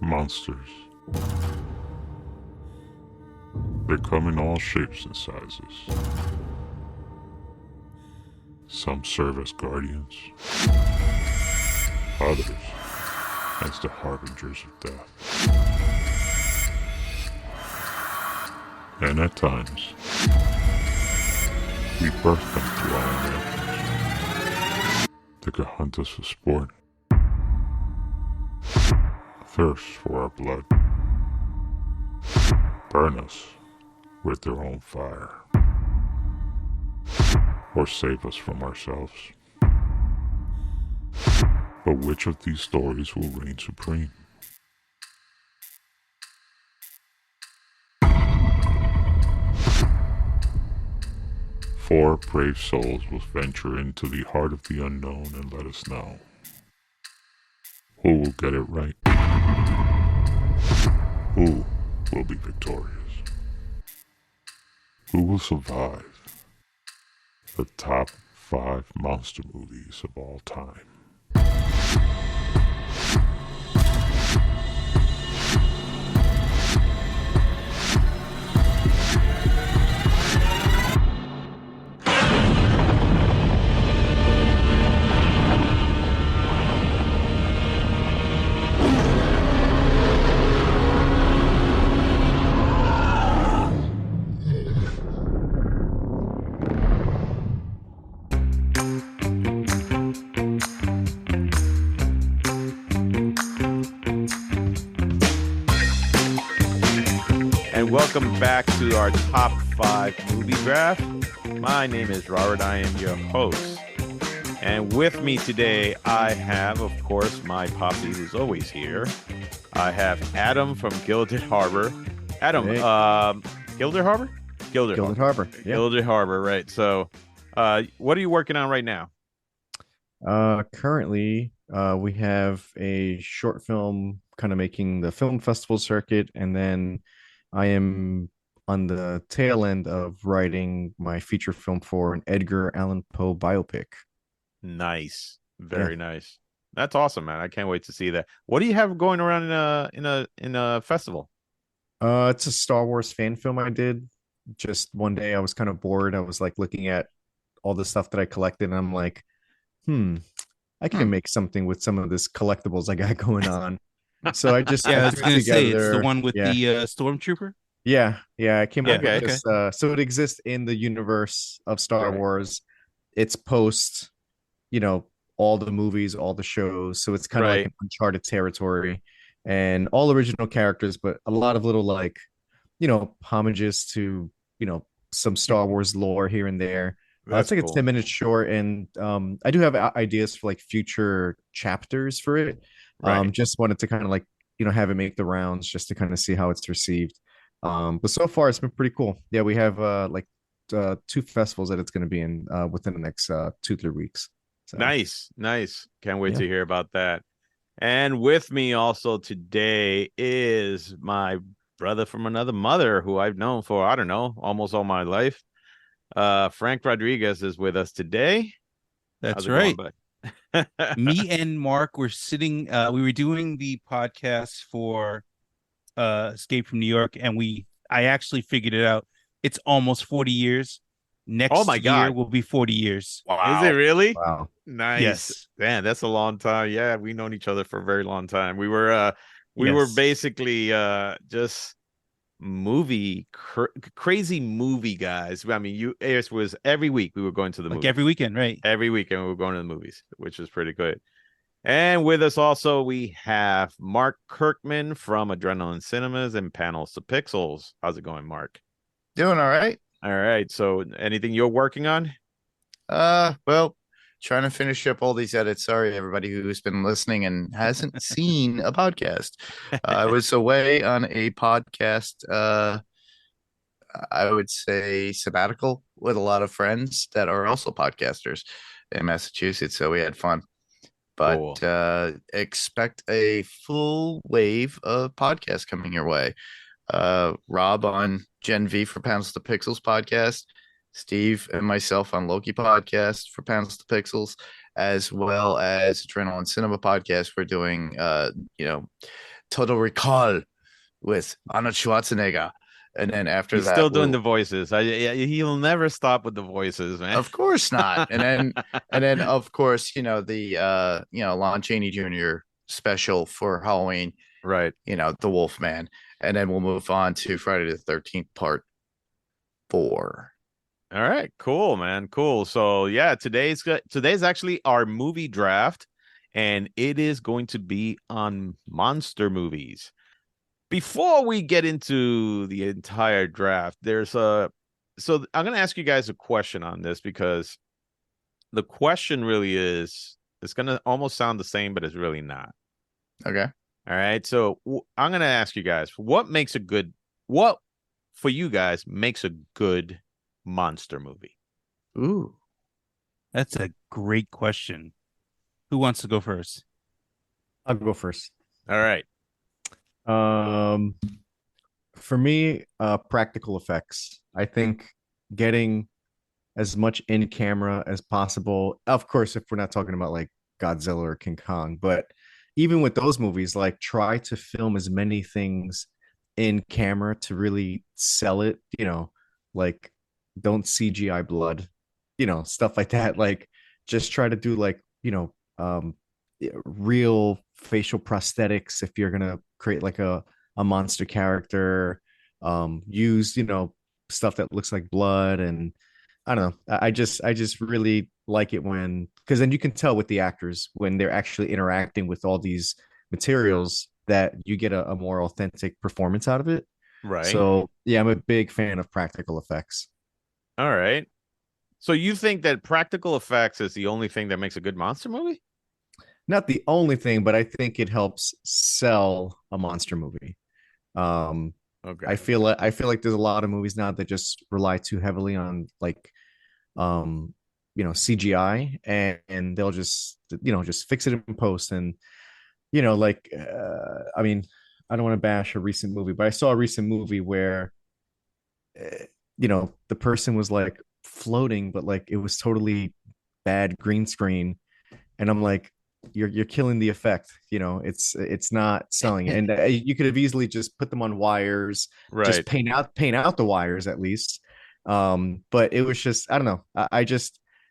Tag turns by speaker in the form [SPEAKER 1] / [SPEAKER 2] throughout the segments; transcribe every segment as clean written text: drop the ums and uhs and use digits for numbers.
[SPEAKER 1] Monsters. They come in all shapes and sizes. Some serve as guardians, others as the harbingers of death. And at times, we birth them through our imagination. They could hunt us for sport, thirst for our blood, burn us with their own fire, or save us from ourselves. But which of these stories will reign supreme? Four brave souls will venture into the heart of the unknown and let us know who will get it right, who will be victorious, who will survive the top 5 monster movies of all time.
[SPEAKER 2] Welcome back to our top 5 movie draft. My name is Robert. I am your host. And with me today, I have, of course, my posse who's always here. I have Adam from Gilded Harbor. Adam,
[SPEAKER 3] hey.
[SPEAKER 2] Gilded Harbor?
[SPEAKER 3] Gilded Harbor. Yeah.
[SPEAKER 2] Gilded Harbor, right. So what are you working on right now?
[SPEAKER 3] Currently, we have a short film kind of making the film festival circuit, and then I am on the tail end of writing my feature film for an Edgar Allan Poe biopic.
[SPEAKER 2] Nice. Very nice. That's awesome, man. I can't wait to see that. What do you have going around in a festival?
[SPEAKER 3] It's a Star Wars fan film I did. Just one day I was kind of bored. I was like looking at all the stuff that I collected, and I'm like, I can make something with some of this collectibles I got going on. So I just
[SPEAKER 4] I was
[SPEAKER 3] threw
[SPEAKER 4] gonna say
[SPEAKER 3] together-
[SPEAKER 4] it's the one with the stormtrooper.
[SPEAKER 3] Yeah, I came up
[SPEAKER 2] Okay.
[SPEAKER 3] with this. So it exists in the universe of Star Wars. It's post, all the movies, all the shows. So it's kind of like an uncharted territory, and all original characters, but a lot of little homages to some Star Wars lore here and there. It's like
[SPEAKER 2] cool.
[SPEAKER 3] a 10-minute short, and I do have ideas for like future chapters for it. Just wanted to kind of have it make the rounds just to kind of see how it's received. But so far it's been pretty cool. Yeah, we have 2 festivals that it's going to be in within the next 2-3 weeks. So.
[SPEAKER 2] Nice. Can't wait to hear about that. And with me also today is my brother from another mother who I've known for, I don't know, almost all my life. Frank Rodriguez is with us today.
[SPEAKER 4] That's right. Me and Mark were sitting, we were doing the podcast for Escape from New York, and I actually figured it out. It's almost 40 years. Next year will be 40 years.
[SPEAKER 2] Wow. Is it really?
[SPEAKER 3] Wow.
[SPEAKER 2] Nice.
[SPEAKER 4] Yes.
[SPEAKER 2] Man, that's a long time. Yeah, we've known each other for a very long time. We were basically just crazy movie guys. I mean, it was every week we were going to the movies.
[SPEAKER 4] Every weekend, right?
[SPEAKER 2] Every weekend we were going to the movies, which is pretty good. And with us also we have Mark Kirkman from Adrenaline Cinemas and Panels to Pixels. How's it going, Mark?
[SPEAKER 5] Doing all right.
[SPEAKER 2] All right. So anything you're working on?
[SPEAKER 5] Well, trying to finish up all these edits. Sorry, everybody who's been listening and hasn't seen a podcast. I was away on a podcast, I would say sabbatical, with a lot of friends that are also podcasters in Massachusetts. So we had fun. But cool. Expect a full wave of podcasts coming your way. Rob on Gen V for Panels to Pixels podcast, Steve and myself on Loki podcast for Panels to Pixels, as well as Adrenaline Cinema podcast. We're doing Total Recall with Arnold Schwarzenegger. And then after
[SPEAKER 2] He's
[SPEAKER 5] that,
[SPEAKER 2] still doing the voices. He'll never stop with the voices, man.
[SPEAKER 5] of course not. And then of course, Lon Chaney Jr. special for Halloween,
[SPEAKER 2] Right.
[SPEAKER 5] The Wolfman. And then we'll move on to Friday the 13th part 4.
[SPEAKER 2] All right, cool, man. Cool. So yeah, today's actually our movie draft, and it is going to be on monster movies. Before we get into the entire draft, so I'm gonna ask you guys a question on this because the question really is it's gonna almost sound the same, but it's really not.
[SPEAKER 5] Okay.
[SPEAKER 2] All right. So I'm gonna ask you guys what for you guys makes a good monster movie?
[SPEAKER 5] Ooh.
[SPEAKER 4] That's a great question. Who wants to go first?
[SPEAKER 3] I'll go first.
[SPEAKER 2] All right.
[SPEAKER 3] For me, practical effects. I think getting as much in camera as possible. Of course, if we're not talking about like Godzilla or King Kong, but even with those movies, like try to film as many things in camera to really sell it, like don't CGI blood, stuff like that. Like just try to do like, real facial prosthetics if you're gonna create like a monster character. Use, stuff that looks like blood. And I don't know. I just really like it when, because then you can tell with the actors when they're actually interacting with all these materials that you get a more authentic performance out of it.
[SPEAKER 2] Right.
[SPEAKER 3] So yeah, I'm a big fan of practical effects.
[SPEAKER 2] All right. So you think that practical effects is the only thing that makes a good monster movie?
[SPEAKER 3] Not the only thing, but I think it helps sell a monster movie.
[SPEAKER 2] Okay.
[SPEAKER 3] I feel like there's a lot of movies now that just rely too heavily on like CGI, and they'll just just fix it in post. And I mean, I don't want to bash a recent movie, but I saw a recent movie where the person was like floating, but like it was totally bad green screen. And I'm like, you're killing the effect. It's not selling it. And you could have easily just put them on wires,
[SPEAKER 2] Right.
[SPEAKER 3] just paint out the wires at least. But it was just, I don't know. I don't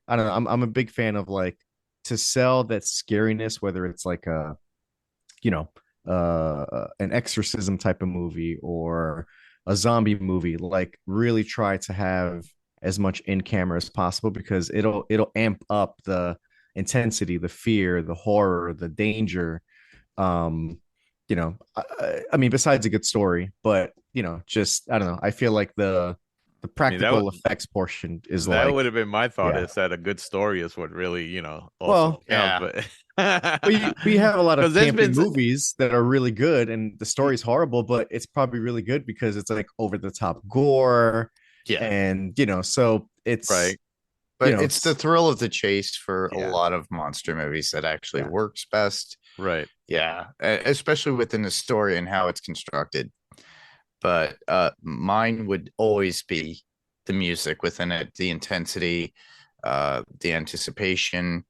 [SPEAKER 3] know. I'm a big fan of like to sell that scariness, whether it's like an exorcism type of movie or a zombie movie. Like really try to have as much in camera as possible, because it'll amp up the intensity, the fear, the horror, the danger. I mean, besides a good story, but just I don't know. I feel like the practical effects portion is
[SPEAKER 2] that
[SPEAKER 3] like
[SPEAKER 2] would have been my thought.
[SPEAKER 3] Yeah.
[SPEAKER 2] Is that a good story is what really also
[SPEAKER 3] Well,
[SPEAKER 2] counts.
[SPEAKER 5] yeah.
[SPEAKER 2] But
[SPEAKER 3] we have a lot of
[SPEAKER 2] 'Cause there's
[SPEAKER 3] camping
[SPEAKER 2] been
[SPEAKER 3] movies that are really good, and the story's horrible, but it's probably really good because it's like over the top gore.
[SPEAKER 5] Yeah.
[SPEAKER 3] And so it's
[SPEAKER 2] right.
[SPEAKER 5] But it's the thrill of the chase for a
[SPEAKER 3] Yeah.
[SPEAKER 5] lot of monster movies that actually works best.
[SPEAKER 2] Right.
[SPEAKER 5] Yeah, especially within the story and how it's constructed. But mine would always be the music within it, the intensity, the anticipation.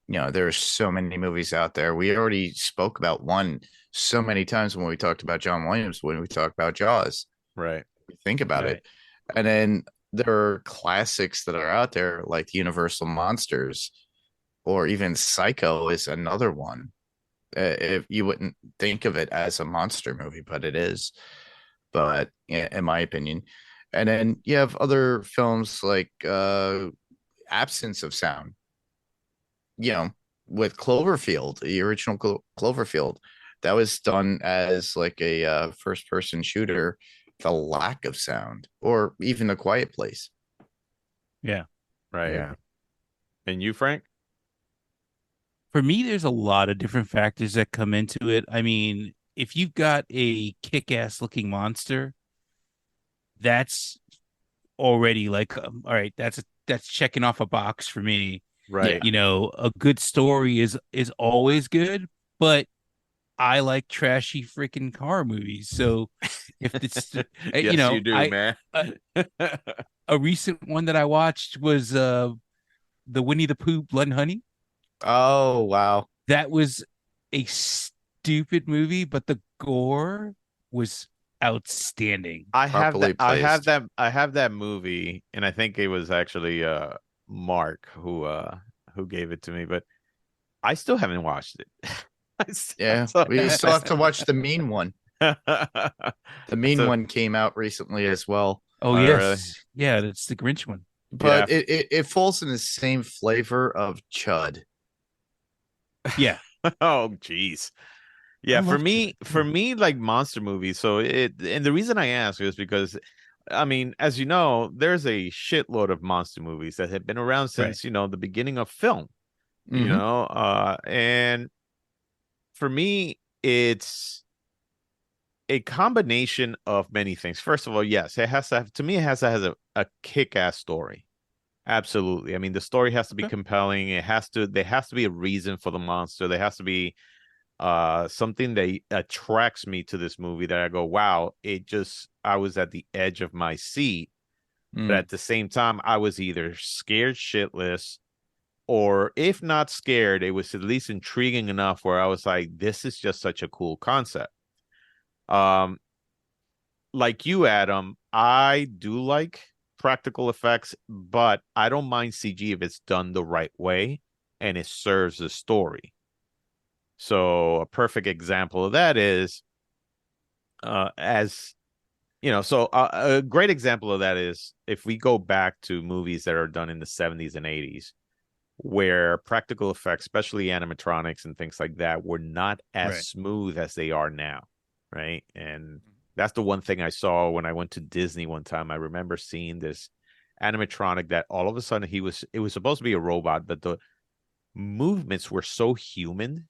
[SPEAKER 5] There's so many movies out there. We already spoke about one so many times when we talked about John Williams, when we talked about Jaws.
[SPEAKER 2] Right.
[SPEAKER 5] Think about it. And then there are classics that are out there like Universal Monsters, or even Psycho is another one. If you wouldn't think of it as a monster movie, but it is. But in my opinion, and then you have other films like Absence of Sound. With Cloverfield, the original Cloverfield, that was done as like a first-person shooter. The lack of sound, or even A Quiet Place.
[SPEAKER 4] Yeah.
[SPEAKER 2] Right.
[SPEAKER 3] Yeah.
[SPEAKER 2] And you, Frank?
[SPEAKER 4] For me, there's a lot of different factors that come into it. I mean, if you've got a kick-ass looking monster, that's already like, all right, that's checking off a box for me.
[SPEAKER 2] Right.
[SPEAKER 4] A good story is always good, but I like trashy freaking horror movies. So if it's,
[SPEAKER 2] yes, you do, man.
[SPEAKER 4] A recent one that I watched was the Winnie the Pooh Blood and Honey.
[SPEAKER 5] Oh, wow.
[SPEAKER 4] That was a stupid movie, but the gore was outstanding.
[SPEAKER 2] I have that.
[SPEAKER 5] Properly placed.
[SPEAKER 2] I have that movie, and I think it was actually Mark who gave it to me, but I still haven't watched it.
[SPEAKER 5] Yeah,
[SPEAKER 2] so,
[SPEAKER 5] we still have to watch the mean one. The mean
[SPEAKER 2] so
[SPEAKER 5] one came out recently as well.
[SPEAKER 4] Oh
[SPEAKER 2] oh, really?
[SPEAKER 4] yes, yeah, that's the Grinch one.
[SPEAKER 2] Yeah.
[SPEAKER 5] But it falls in the same flavor of Chud.
[SPEAKER 4] Yeah,
[SPEAKER 2] Oh, geez.
[SPEAKER 4] I
[SPEAKER 2] Yeah,
[SPEAKER 4] love Chud.
[SPEAKER 2] for me, like monster movies. So and the reason I ask is because, I mean, as you know, there's a shitload of monster movies that have been around
[SPEAKER 4] Right,
[SPEAKER 2] since, the beginning of film,
[SPEAKER 5] Hmm.
[SPEAKER 2] and for me, it's a combination of many things. First of all, yes, it has to have, to me, it has to have a kick-ass story. Absolutely. I mean, the story has to be
[SPEAKER 4] okay,
[SPEAKER 2] compelling. There has to be a reason for the monster. There has to be something that attracts me to this movie that I go, wow, I was at the edge of my seat, but
[SPEAKER 5] Mm.
[SPEAKER 2] at the same time I was either scared shitless, or if not scared, it was at least intriguing enough where I was like, this is just such a cool concept. um like you, Adam, I do like practical effects, but I don't mind CG if it's done the right way and it serves the story. So a perfect example of that is, as a great example of that is if we go back to movies that are done in the 70s and 80s, where practical effects, especially animatronics and things like that, were not as
[SPEAKER 4] right.
[SPEAKER 2] smooth as they are now, right? And that's the one thing I saw when I went to Disney one time. I remember seeing this animatronic that all of a sudden it was supposed to be a robot, but the movements were so human,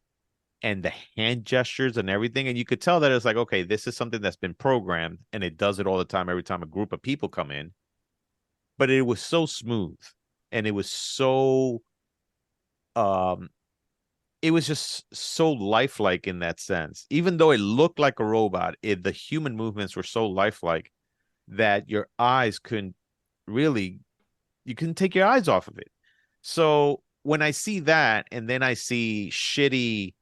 [SPEAKER 2] and the hand gestures and everything. And you could tell that it's like, okay, this is something that's been programmed and it does it all the time, every time a group of people come in. But it was so smooth, and um it was just so lifelike in that sense. Even though it looked like a robot, the human movements were so lifelike that your eyes couldn't really, you couldn't take your eyes off of it. So when I see that, and then I see shitty,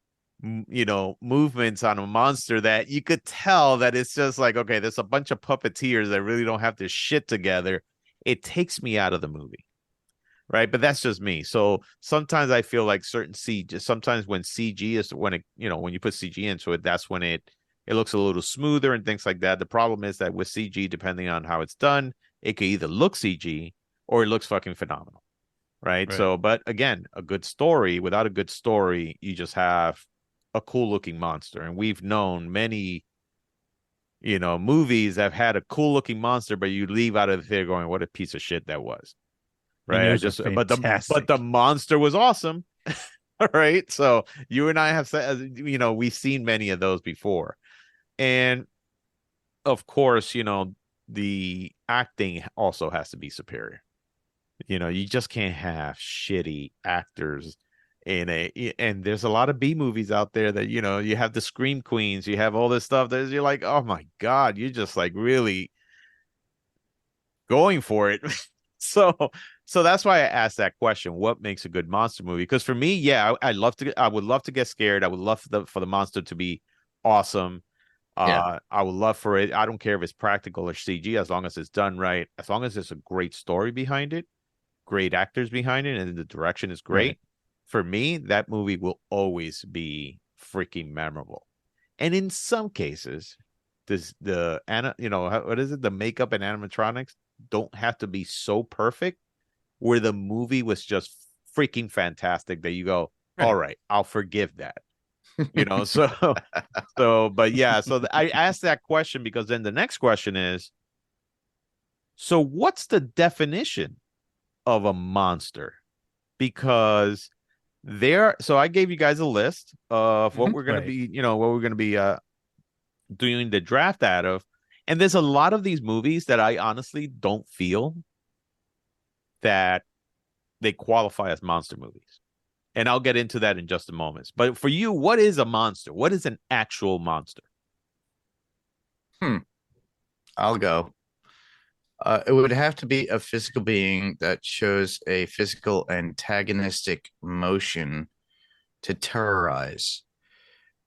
[SPEAKER 2] movements on a monster that you could tell that it's just like, okay, there's a bunch of puppeteers that really don't have their shit together, it takes me out of the movie. Right. But that's just me. So sometimes I feel like certain CG, sometimes when CG is when it, when you put CG into it, that's when it looks a little smoother and things like that. The problem is that with CG, depending on how it's done, it could either look CG or it looks fucking phenomenal. Right.
[SPEAKER 4] Right.
[SPEAKER 2] So, but again, a good story, without a good story, you just have a cool looking monster. And we've known many, movies that have had a cool looking monster, but you leave out of the theater going, what a piece of shit that was.
[SPEAKER 4] And
[SPEAKER 2] Right. I
[SPEAKER 4] those are
[SPEAKER 2] just, but the
[SPEAKER 4] fantastic.
[SPEAKER 2] monster was awesome. All right. So you and I have said, we've seen many of those before. And of course, the acting also has to be superior. You just can't have shitty actors and there's a lot of B movies out there that, you have the scream queens, you have all this stuff that you're like, oh my God, you're just like really going for it. so so that's why I asked that question. What makes a good monster movie? Because for me, yeah, I would love to get scared. I would love for the monster to be awesome.
[SPEAKER 5] Yeah.
[SPEAKER 2] I would love for it. I don't care if it's practical or CG, as long as it's done right, as long as there's a great story behind it, great actors behind it, and the direction is
[SPEAKER 4] Right.
[SPEAKER 2] great. For me, that movie will always be freaking memorable. And in some cases, what is it? The makeup and animatronics don't have to be so perfect where the movie was just freaking fantastic that you go, all
[SPEAKER 4] Right.
[SPEAKER 2] right, I'll forgive that. So but yeah, so I asked that question because then the next question is, so what's the definition of a monster? Because so I gave you guys a list of what
[SPEAKER 5] Mhm.
[SPEAKER 2] we're going to
[SPEAKER 4] Right.
[SPEAKER 2] be, what we're going to be doing the draft out of. And there's a lot of these movies that I honestly don't feel that they qualify as monster movies. And I'll get into that in just a moment. But for you, what is a monster? What is an actual monster?
[SPEAKER 5] Hmm. I'll go. It would have to be a physical being that shows a physical antagonistic motion to terrorize.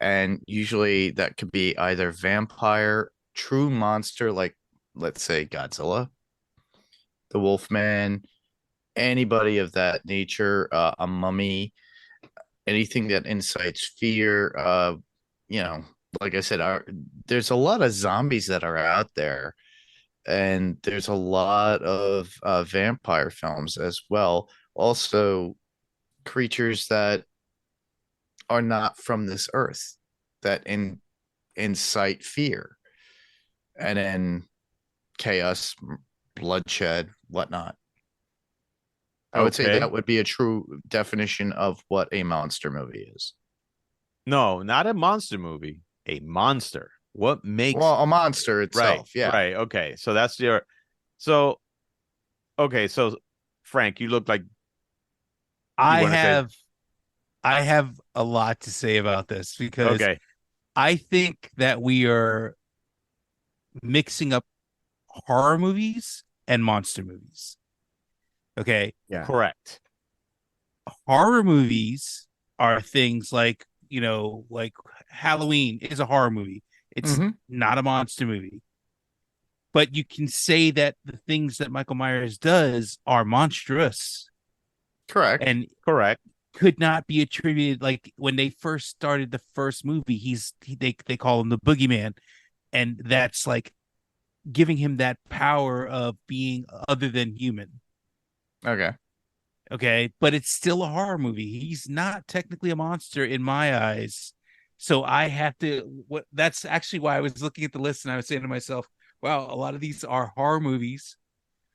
[SPEAKER 5] And usually that could be either vampire, true monster, like let's say Godzilla, the Wolfman, anybody of that nature, a mummy, anything that incites fear. You know, like I said, there's a lot of zombies that are out there, and there's a lot of vampire films as well. Also, creatures that are not from this earth that incite fear, and then chaos, bloodshed, whatnot. I would say
[SPEAKER 2] Okay.
[SPEAKER 5] that would be a true definition of what a monster movie is.
[SPEAKER 2] No, not a monster movie. A monster. What makes
[SPEAKER 5] Well, a monster itself, yeah.
[SPEAKER 2] right. Okay. So that's your so okay, so Frank, you look like
[SPEAKER 4] I
[SPEAKER 2] want to say
[SPEAKER 4] have a lot to say about this because
[SPEAKER 2] okay.
[SPEAKER 4] I think that we are mixing up horror movies and monster movies. Okay.
[SPEAKER 3] Yeah.
[SPEAKER 2] Correct.
[SPEAKER 4] Horror movies are things like, like Halloween is a horror movie. It's not a monster movie. But you can say that the things that Michael Myers does are monstrous.
[SPEAKER 5] Correct.
[SPEAKER 4] And
[SPEAKER 2] correct.
[SPEAKER 4] Could not be attributed, like when they first started the first movie, they call him the boogeyman, and that's like giving him that power of being other than human. Okay, but it's still a horror movie. He's not technically a monster in my eyes. So I have to that's actually why I was looking at the list and I was saying to myself, wow, a lot of these are horror movies,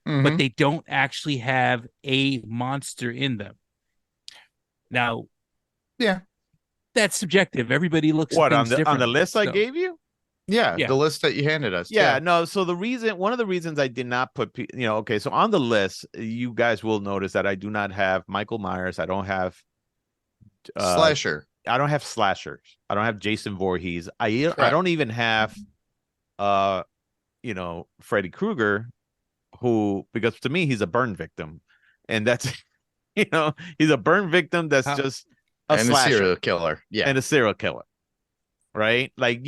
[SPEAKER 4] but they don't actually have a monster in them. Now,
[SPEAKER 5] yeah,
[SPEAKER 4] that's subjective. Everybody looks
[SPEAKER 2] what
[SPEAKER 4] at
[SPEAKER 2] on
[SPEAKER 4] things
[SPEAKER 2] the list
[SPEAKER 4] so.
[SPEAKER 2] I gave you?
[SPEAKER 5] Yeah, the list that you handed us.
[SPEAKER 2] Yeah, no. So one of the reasons I did not put, okay. So on the list, you guys will notice that I do not have Michael Myers. I don't have
[SPEAKER 5] slasher.
[SPEAKER 2] I don't have slashers. I don't have Jason Voorhees. I don't even have, Freddy Krueger, who, because to me he's a burn victim, and that's he's a burn victim that's just a
[SPEAKER 5] serial killer. Yeah,
[SPEAKER 2] and a serial killer. Right, like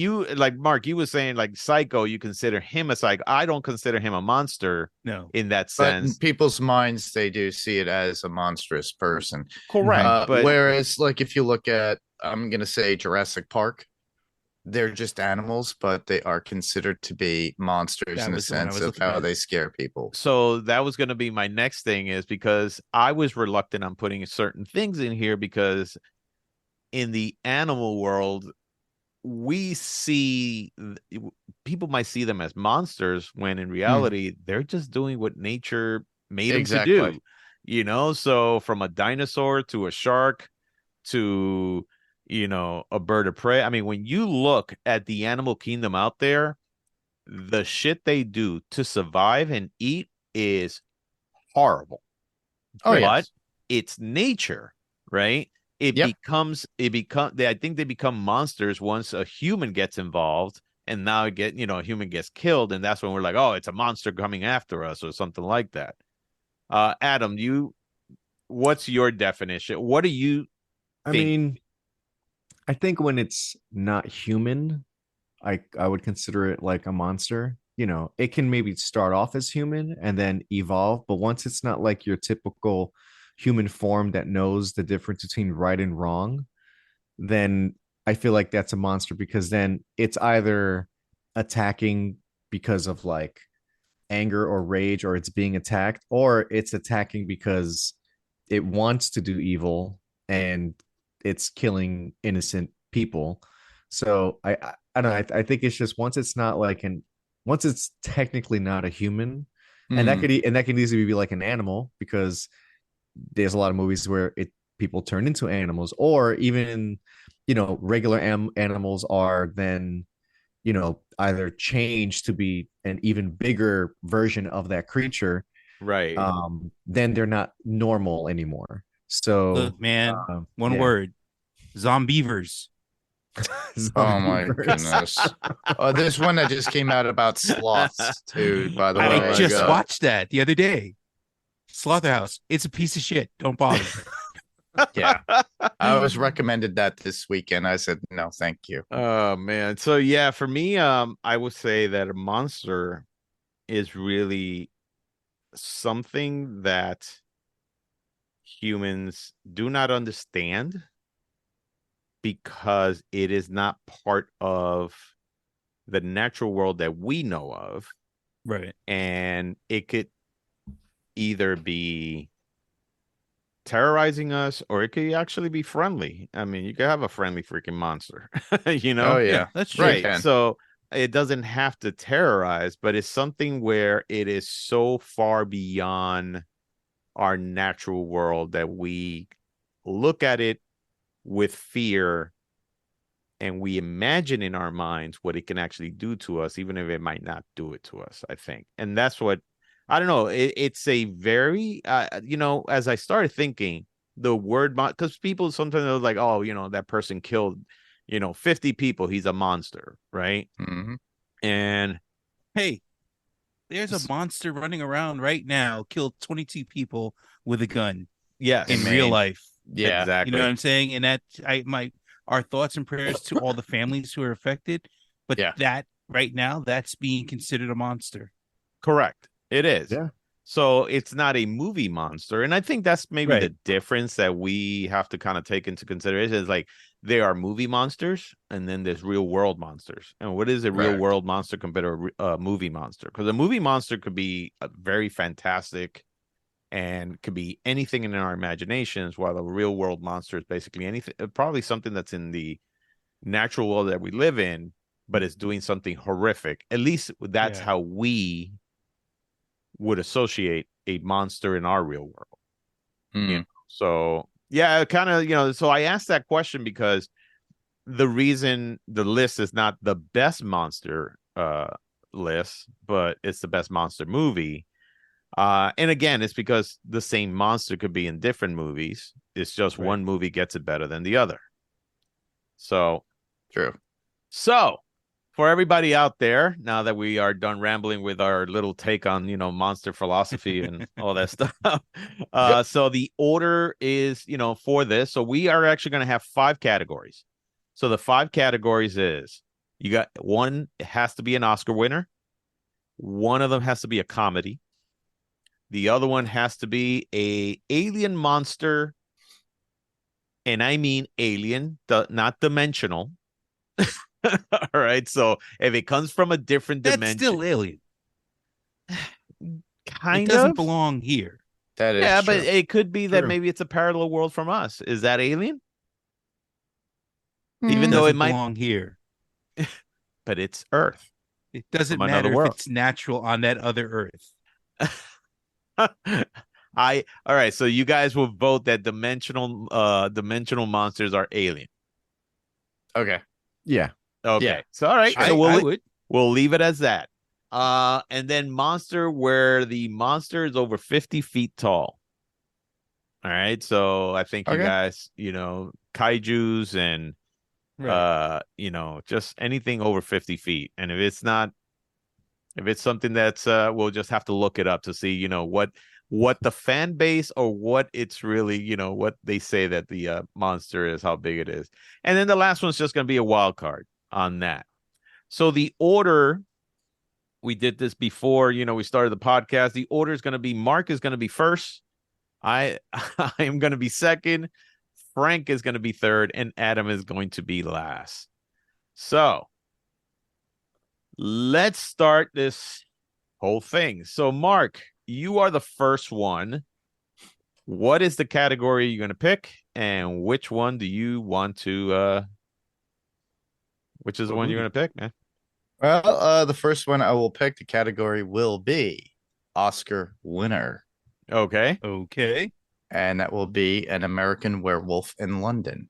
[SPEAKER 2] Mark, you were saying like Psycho, you consider him a psycho. I don't consider him a monster.
[SPEAKER 4] No,
[SPEAKER 2] in that sense.
[SPEAKER 5] But in people's minds, they do see it as a monstrous person.
[SPEAKER 2] Correct. But
[SPEAKER 5] whereas, like, if you look at, I'm gonna say Jurassic Park, they're just animals, but they are considered to be monsters in the sense of how they scare people.
[SPEAKER 2] So that was going to be my next thing, is because I was reluctant on putting certain things in here because in the animal world, we see people might see them as monsters when in reality they're just doing what nature made them to do. So from a dinosaur to a shark to a bird of prey. I mean, when you look at the animal kingdom out there, the shit they do to survive and eat is horrible. But it's nature, right? I think they become monsters once a human gets involved, and now a human gets killed, and that's when we're like, oh, it's a monster coming after us or something like that. Adam, what's your definition? What do you think?
[SPEAKER 3] I mean, I think when it's not human, I would consider it like a monster. It can maybe start off as human and then evolve, but once it's not like your typical human form that knows the difference between right and wrong, then I feel like that's a monster, because then it's either attacking because of like anger or rage, or it's being attacked, or it's attacking because it wants to do evil and it's killing innocent people. So I don't know. I think it's just once it's not like once it's technically not a human, and that could easily be like an animal, because there's a lot of movies where people turn into animals, or even regular animals are then either changed to be an even bigger version of that creature,
[SPEAKER 2] right?
[SPEAKER 3] Then they're not normal anymore. So
[SPEAKER 4] look, man, one word: zombievers.
[SPEAKER 5] Oh my goodness. There's one that just came out about sloths too, by the way.
[SPEAKER 4] I just watched that the other day. Slaughterhouse. It's a piece of shit. Don't bother.
[SPEAKER 5] Yeah. I was recommended that this weekend. I said, no, thank you.
[SPEAKER 2] Oh man. So yeah, for me, I would say that a monster is really something that humans do not understand because it is not part of the natural world that we know of.
[SPEAKER 4] Right.
[SPEAKER 2] And it could either be terrorizing us or it could actually be friendly. I mean, you could have a friendly freaking monster, you know?
[SPEAKER 5] Oh,
[SPEAKER 4] Yeah,
[SPEAKER 5] yeah.
[SPEAKER 4] that's true.
[SPEAKER 5] You
[SPEAKER 2] Right.
[SPEAKER 5] can.
[SPEAKER 2] So it doesn't have to terrorize, but it's something where it is so far beyond our natural world that we look at it with fear and we imagine in our minds what it can actually do to us, even if it might not do it to us, I think. And that's what, I don't know, it's a very, as I started thinking, the word, because people sometimes are like, oh, that person killed, 50 people, he's a monster, right?
[SPEAKER 5] Mm-hmm.
[SPEAKER 2] And
[SPEAKER 4] Hey, there's a monster running around right now, killed 22 people with a gun
[SPEAKER 2] yes,
[SPEAKER 4] in
[SPEAKER 5] In
[SPEAKER 4] real
[SPEAKER 5] Maine.
[SPEAKER 4] life.
[SPEAKER 5] Yeah.
[SPEAKER 2] exactly.
[SPEAKER 4] You know what I'm saying? And that our thoughts and prayers to all the families who are affected. But
[SPEAKER 5] Yeah.
[SPEAKER 4] that right now, that's being considered a monster.
[SPEAKER 2] Correct. It is.
[SPEAKER 3] Yeah.
[SPEAKER 2] So it's not a movie monster. And I think that's maybe the
[SPEAKER 4] Right.
[SPEAKER 2] difference that we have to kind of take into consideration is like there are movie monsters and then there's real world monsters. And what is a real
[SPEAKER 5] Correct.
[SPEAKER 2] world monster compared to a movie monster? Because a movie monster could be very fantastic and could be anything in our imaginations, while a real world monster is basically anything, probably something that's in the natural world that we live in, but it's doing something horrific. At least that's
[SPEAKER 4] Yeah.
[SPEAKER 2] how we would associate a monster in our real world.
[SPEAKER 5] Mm.
[SPEAKER 2] So yeah, kind of, so I asked that question because the reason the list is not the best monster list, but it's the best monster movie. And again, it's because the same monster could be in different movies. It's just one movie gets it better than the other. So
[SPEAKER 5] True.
[SPEAKER 2] So, for everybody out there, now that we are done rambling with our little take on, monster philosophy and all that stuff. So the order is, for this. So we are actually going to have 5 categories. So the 5 categories is you got one has to be an Oscar winner. One of them has to be a comedy. The other one has to be a alien monster. And I mean alien, not dimensional. All right. So if it comes from a different
[SPEAKER 4] That's
[SPEAKER 2] dimension,
[SPEAKER 4] still alien. It
[SPEAKER 2] kind
[SPEAKER 4] doesn't
[SPEAKER 2] of
[SPEAKER 4] belong here.
[SPEAKER 5] That is
[SPEAKER 2] yeah,
[SPEAKER 5] true.
[SPEAKER 2] but it could be that
[SPEAKER 3] True.
[SPEAKER 2] maybe it's a parallel world from us. Is that alien?
[SPEAKER 5] Mm.
[SPEAKER 2] Even
[SPEAKER 4] It
[SPEAKER 2] though it
[SPEAKER 4] doesn't
[SPEAKER 2] might,
[SPEAKER 4] belong here.
[SPEAKER 2] but it's Earth
[SPEAKER 4] It doesn't
[SPEAKER 2] from another
[SPEAKER 4] matter if
[SPEAKER 2] world.
[SPEAKER 4] it's natural on that other Earth.
[SPEAKER 2] All right. So you guys will vote that dimensional monsters are alien.
[SPEAKER 5] Okay.
[SPEAKER 3] Yeah.
[SPEAKER 2] Okay.
[SPEAKER 5] Yeah.
[SPEAKER 2] So all right.
[SPEAKER 5] Sure.
[SPEAKER 2] So
[SPEAKER 4] I would.
[SPEAKER 2] we'll leave it as that. And then monster where the monster is over 50 feet tall. All right. So I think you
[SPEAKER 5] Okay.
[SPEAKER 2] guys, kaijus and
[SPEAKER 4] Right.
[SPEAKER 2] just anything over 50 feet. And if it's something that's we'll just have to look it up to see, what the fan base or what it's really, what they say that the monster is, how big it is. And then the last one's just going to be a wild card on that. So the order, we did this before, we started the podcast. The order is going to be Mark is going to be first. I am going to be second. Frank is going to be third, and Adam is going to be last. So let's start this whole thing. So, Mark, you are the first one. What is the category you're going to pick, and which one do you want to? Which is the one you're going to pick, man?
[SPEAKER 5] Well, the first one I will pick, the category will be Oscar winner.
[SPEAKER 2] Okay.
[SPEAKER 4] Okay.
[SPEAKER 5] And that will be An American Werewolf in London.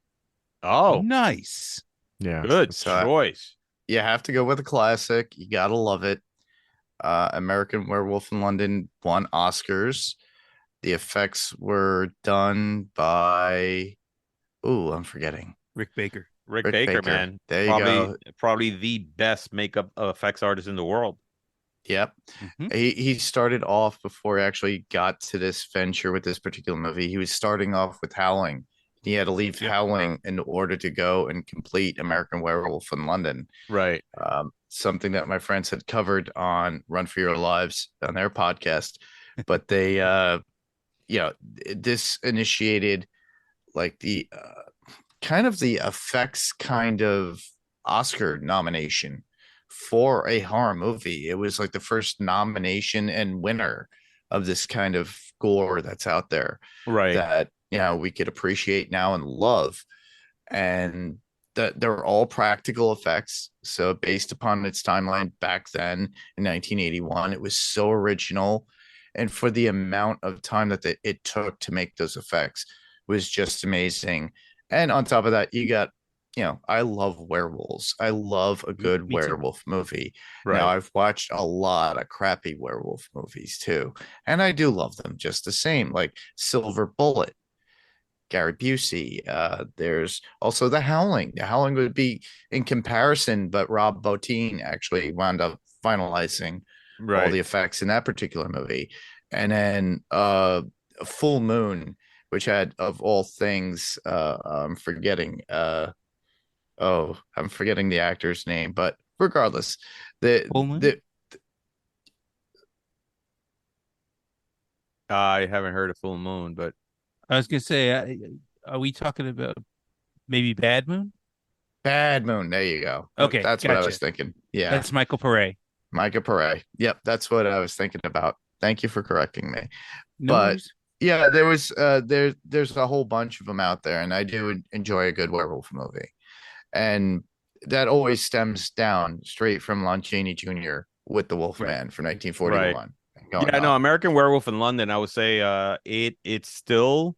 [SPEAKER 2] Oh,
[SPEAKER 4] nice.
[SPEAKER 3] Yeah.
[SPEAKER 2] good
[SPEAKER 5] So,
[SPEAKER 2] choice.
[SPEAKER 5] You have to go with a classic. You gotta love it. American Werewolf in London won Oscars. The effects were done by I'm forgetting.
[SPEAKER 4] Rick Baker.
[SPEAKER 2] Rick
[SPEAKER 5] Rick
[SPEAKER 2] Baker,
[SPEAKER 5] Baker.
[SPEAKER 2] man.
[SPEAKER 5] There you go.
[SPEAKER 2] Probably the best makeup effects artist in the world.
[SPEAKER 5] Yep.
[SPEAKER 4] Mhm.
[SPEAKER 5] He started off before he actually got to this venture with this particular movie. He was starting off with Howling, He had to leave Howling in order to go and complete American Werewolf in London.
[SPEAKER 2] Right.
[SPEAKER 5] Something that my friends had covered on Run for Your Lives on their podcast, but they, this initiated like the kind of the effects kind of Oscar nomination for a horror movie. It was like the first nomination and winner of this kind of gore that's out there
[SPEAKER 2] Right.
[SPEAKER 5] that we could appreciate now and love. And that they're all practical effects. So based upon its timeline back then in 1981, it was so original. And for the amount of time that it took to make those effects was just amazing. And on top of that, you got, I love werewolves. I love a good werewolf movie.
[SPEAKER 2] Right.
[SPEAKER 5] Now, I've watched a lot of crappy werewolf movies too, and I do love them just the same, like Silver Bullet, Gary Busey. There's also The Howling. The Howling would be in comparison, but Rob Bottin actually wound up finalizing all the effects in that particular movie. And then Full Moon, which had, of all things, I'm forgetting the actor's name, but regardless,
[SPEAKER 2] I haven't heard of Full Moon, but
[SPEAKER 4] I was gonna say, are we talking about maybe Bad Moon?
[SPEAKER 5] Bad Moon. There you go.
[SPEAKER 4] Okay,
[SPEAKER 5] that's what I was thinking. Yeah,
[SPEAKER 4] that's Michael Pare.
[SPEAKER 5] Micah Pare. Yep, that's what I was thinking about. Thank you for correcting me.
[SPEAKER 4] No
[SPEAKER 5] but
[SPEAKER 4] worries.
[SPEAKER 5] yeah, there was there's a whole bunch of them out there, and I do enjoy a good werewolf movie, and that always stems down straight from Lon Chaney Jr. with the Wolfman from 1941.
[SPEAKER 2] Right. Yeah, no, American Werewolf in London, I would say it's still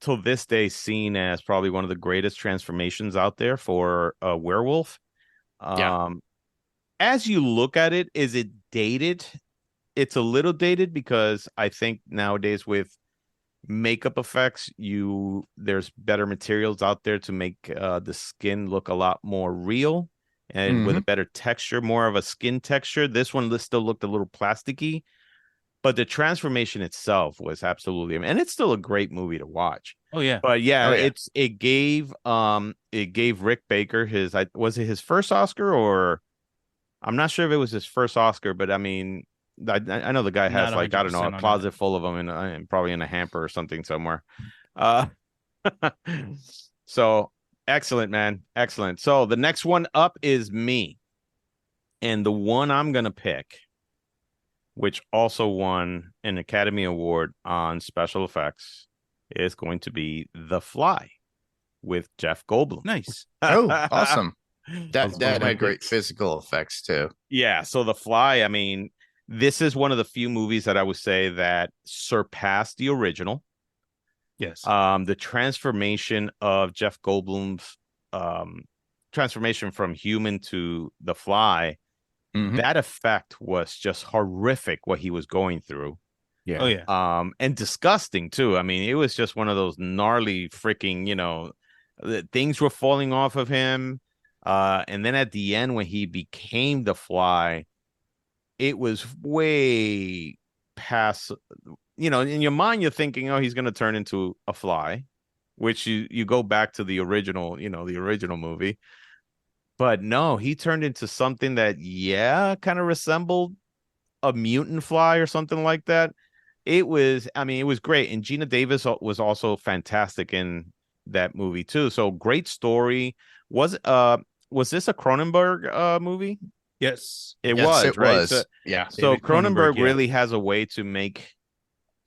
[SPEAKER 2] till this day seen as probably one of the greatest transformations out there for a werewolf. As you look at it, is it dated? It's a little dated because I think nowadays with makeup effects, there's better materials out there to make the skin look a lot more real and with a better texture, more of a skin texture. This one still looked a little plasticky, but the transformation itself was absolutely, and it's still a great movie to watch.
[SPEAKER 4] Oh yeah.
[SPEAKER 2] But it gave Rick Baker was it his first Oscar, or I'm not sure if it was his first Oscar, but I mean, I know the guy has like, I don't know, a closet full of them and probably in a hamper or something somewhere. So excellent, man. Excellent. So the next one up is me. And the one I'm going to pick, which also won an Academy Award on special effects, is going to be The Fly with Jeff Goldblum.
[SPEAKER 4] Nice.
[SPEAKER 5] Oh, awesome. That had great physical effects too.
[SPEAKER 2] Yeah. So The Fly, I mean, this is one of the few movies that I would say that surpassed the original.
[SPEAKER 4] Yes.
[SPEAKER 2] The transformation of Jeff Goldblum's transformation from human to the Fly, that effect was just horrific what he was going through.
[SPEAKER 5] Yeah.
[SPEAKER 4] Oh yeah.
[SPEAKER 2] And disgusting too. I mean, it was just one of those gnarly freaking, things were falling off of him. And then at the end when he became the Fly, it was way past, in your mind, you're thinking, oh, he's going to turn into a fly, which you go back to the original, the original movie. But no, he turned into something that, kind of resembled a mutant fly or something like that. It was great. And Gina Davis was also fantastic in that movie too. So great story. Was this a Cronenberg movie?
[SPEAKER 4] Yes.
[SPEAKER 2] It was, right?
[SPEAKER 5] Was.
[SPEAKER 2] So,
[SPEAKER 5] yeah.
[SPEAKER 2] So Cronenberg really has a way to make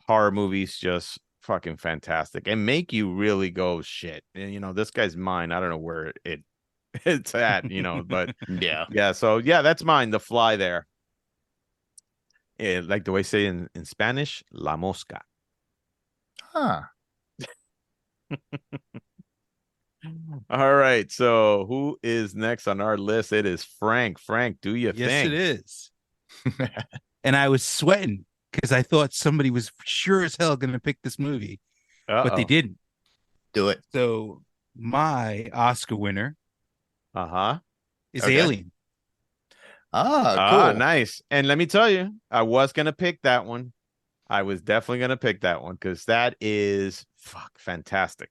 [SPEAKER 2] horror movies just fucking fantastic and make you really go shit. And this guy's mine. I don't know where it's at, but yeah. So that's mine. The Fly there. Like the way say in Spanish, La Mosca.
[SPEAKER 5] Huh.
[SPEAKER 2] All right. So who is next on our list? It is Frank. Frank, do you think?
[SPEAKER 4] Yes, it is. And I was sweating because I thought somebody was sure as hell going to pick this movie, but they didn't.
[SPEAKER 5] Do it.
[SPEAKER 4] So my Oscar winner, is Alien.
[SPEAKER 5] Cool.
[SPEAKER 2] Nice. And let me tell you, I was gonna pick that one. I was definitely gonna pick that one because that is fantastic.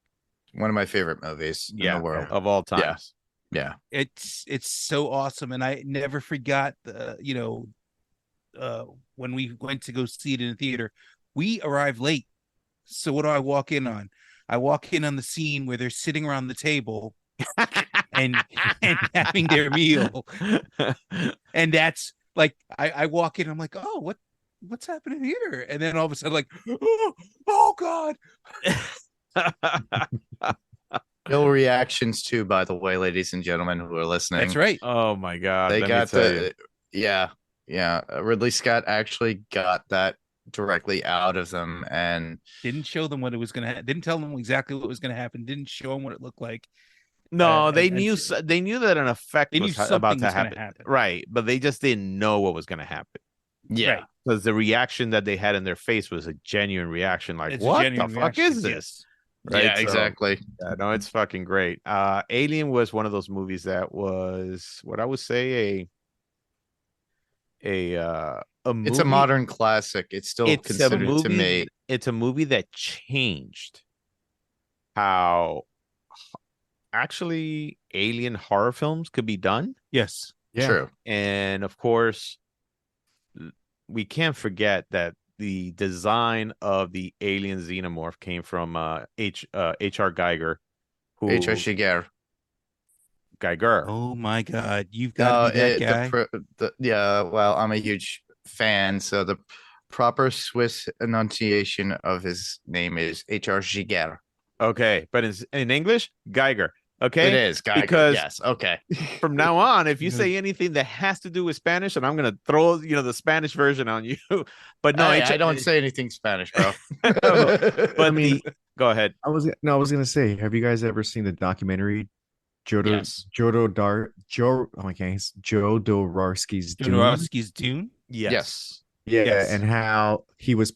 [SPEAKER 5] One of my favorite movies in the world.
[SPEAKER 2] of all times.
[SPEAKER 5] Yeah.
[SPEAKER 4] It's so awesome, and I never forgot the when we went to go see it in the theater, we arrived late. So what do I walk in on? I walk in on the scene where they're sitting around the table and having their meal, and that's like I walk in, I'm like, oh, what's happening here? And then all of a sudden, like, oh God.
[SPEAKER 5] Ill reactions too, by the way, ladies and gentlemen who are listening.
[SPEAKER 4] That's right.
[SPEAKER 2] Oh my God.
[SPEAKER 5] They
[SPEAKER 2] let
[SPEAKER 5] got
[SPEAKER 2] me tell you.
[SPEAKER 5] yeah. Ridley Scott actually got that directly out of them and
[SPEAKER 4] Didn't show them what it was gonna didn't tell them exactly what was gonna happen, didn't show them what it looked like.
[SPEAKER 2] No, they
[SPEAKER 4] and-
[SPEAKER 2] knew they knew that an effect
[SPEAKER 4] They knew
[SPEAKER 2] was
[SPEAKER 4] something
[SPEAKER 2] about to
[SPEAKER 4] was gonna
[SPEAKER 2] happen.
[SPEAKER 4] happen.
[SPEAKER 2] Right, but they just didn't know what was going to happen.
[SPEAKER 5] yeah.
[SPEAKER 4] Right.
[SPEAKER 2] Because the reaction that they had in their face was a genuine reaction, like,
[SPEAKER 4] It's a
[SPEAKER 2] what the
[SPEAKER 4] genuine
[SPEAKER 2] fuck
[SPEAKER 4] reaction,
[SPEAKER 2] is this?
[SPEAKER 4] yes.
[SPEAKER 2] Right?
[SPEAKER 5] Yeah,
[SPEAKER 2] So,
[SPEAKER 5] exactly.
[SPEAKER 2] yeah, no, it's fucking great. Alien was one of those movies that was what I would say a movie.
[SPEAKER 5] It's a modern classic. It's still
[SPEAKER 2] It's a
[SPEAKER 5] considered to
[SPEAKER 2] movie.
[SPEAKER 5] me.
[SPEAKER 2] It's a movie that changed how actually alien horror films could be done.
[SPEAKER 4] Yes.
[SPEAKER 3] Yeah.
[SPEAKER 5] True.
[SPEAKER 2] And of course, we can't forget that the design of the alien xenomorph came from H.R. Geiger, who
[SPEAKER 5] H.R. Giger.
[SPEAKER 2] Geiger.
[SPEAKER 4] Oh my God, you've got to be that guy.
[SPEAKER 5] Well, I'm a huge fan, so the proper Swiss enunciation of his name is H.R. Giger.
[SPEAKER 2] Okay, but in English, Geiger. Okay,
[SPEAKER 5] It is Geiger.
[SPEAKER 2] Because
[SPEAKER 5] yes. Okay.
[SPEAKER 2] from now on, if you say anything that has to do with Spanish, and I'm gonna throw the Spanish version on you. But no,
[SPEAKER 5] Hey, I don't say anything Spanish, bro.
[SPEAKER 2] but
[SPEAKER 3] I mean,
[SPEAKER 2] go ahead.
[SPEAKER 3] I was gonna say, have you guys ever seen the documentary Joe Jodorowsky's Dune?
[SPEAKER 4] Jodorowsky's Dune.
[SPEAKER 2] Yes.
[SPEAKER 3] Yeah,
[SPEAKER 4] Yes.
[SPEAKER 3] and how he was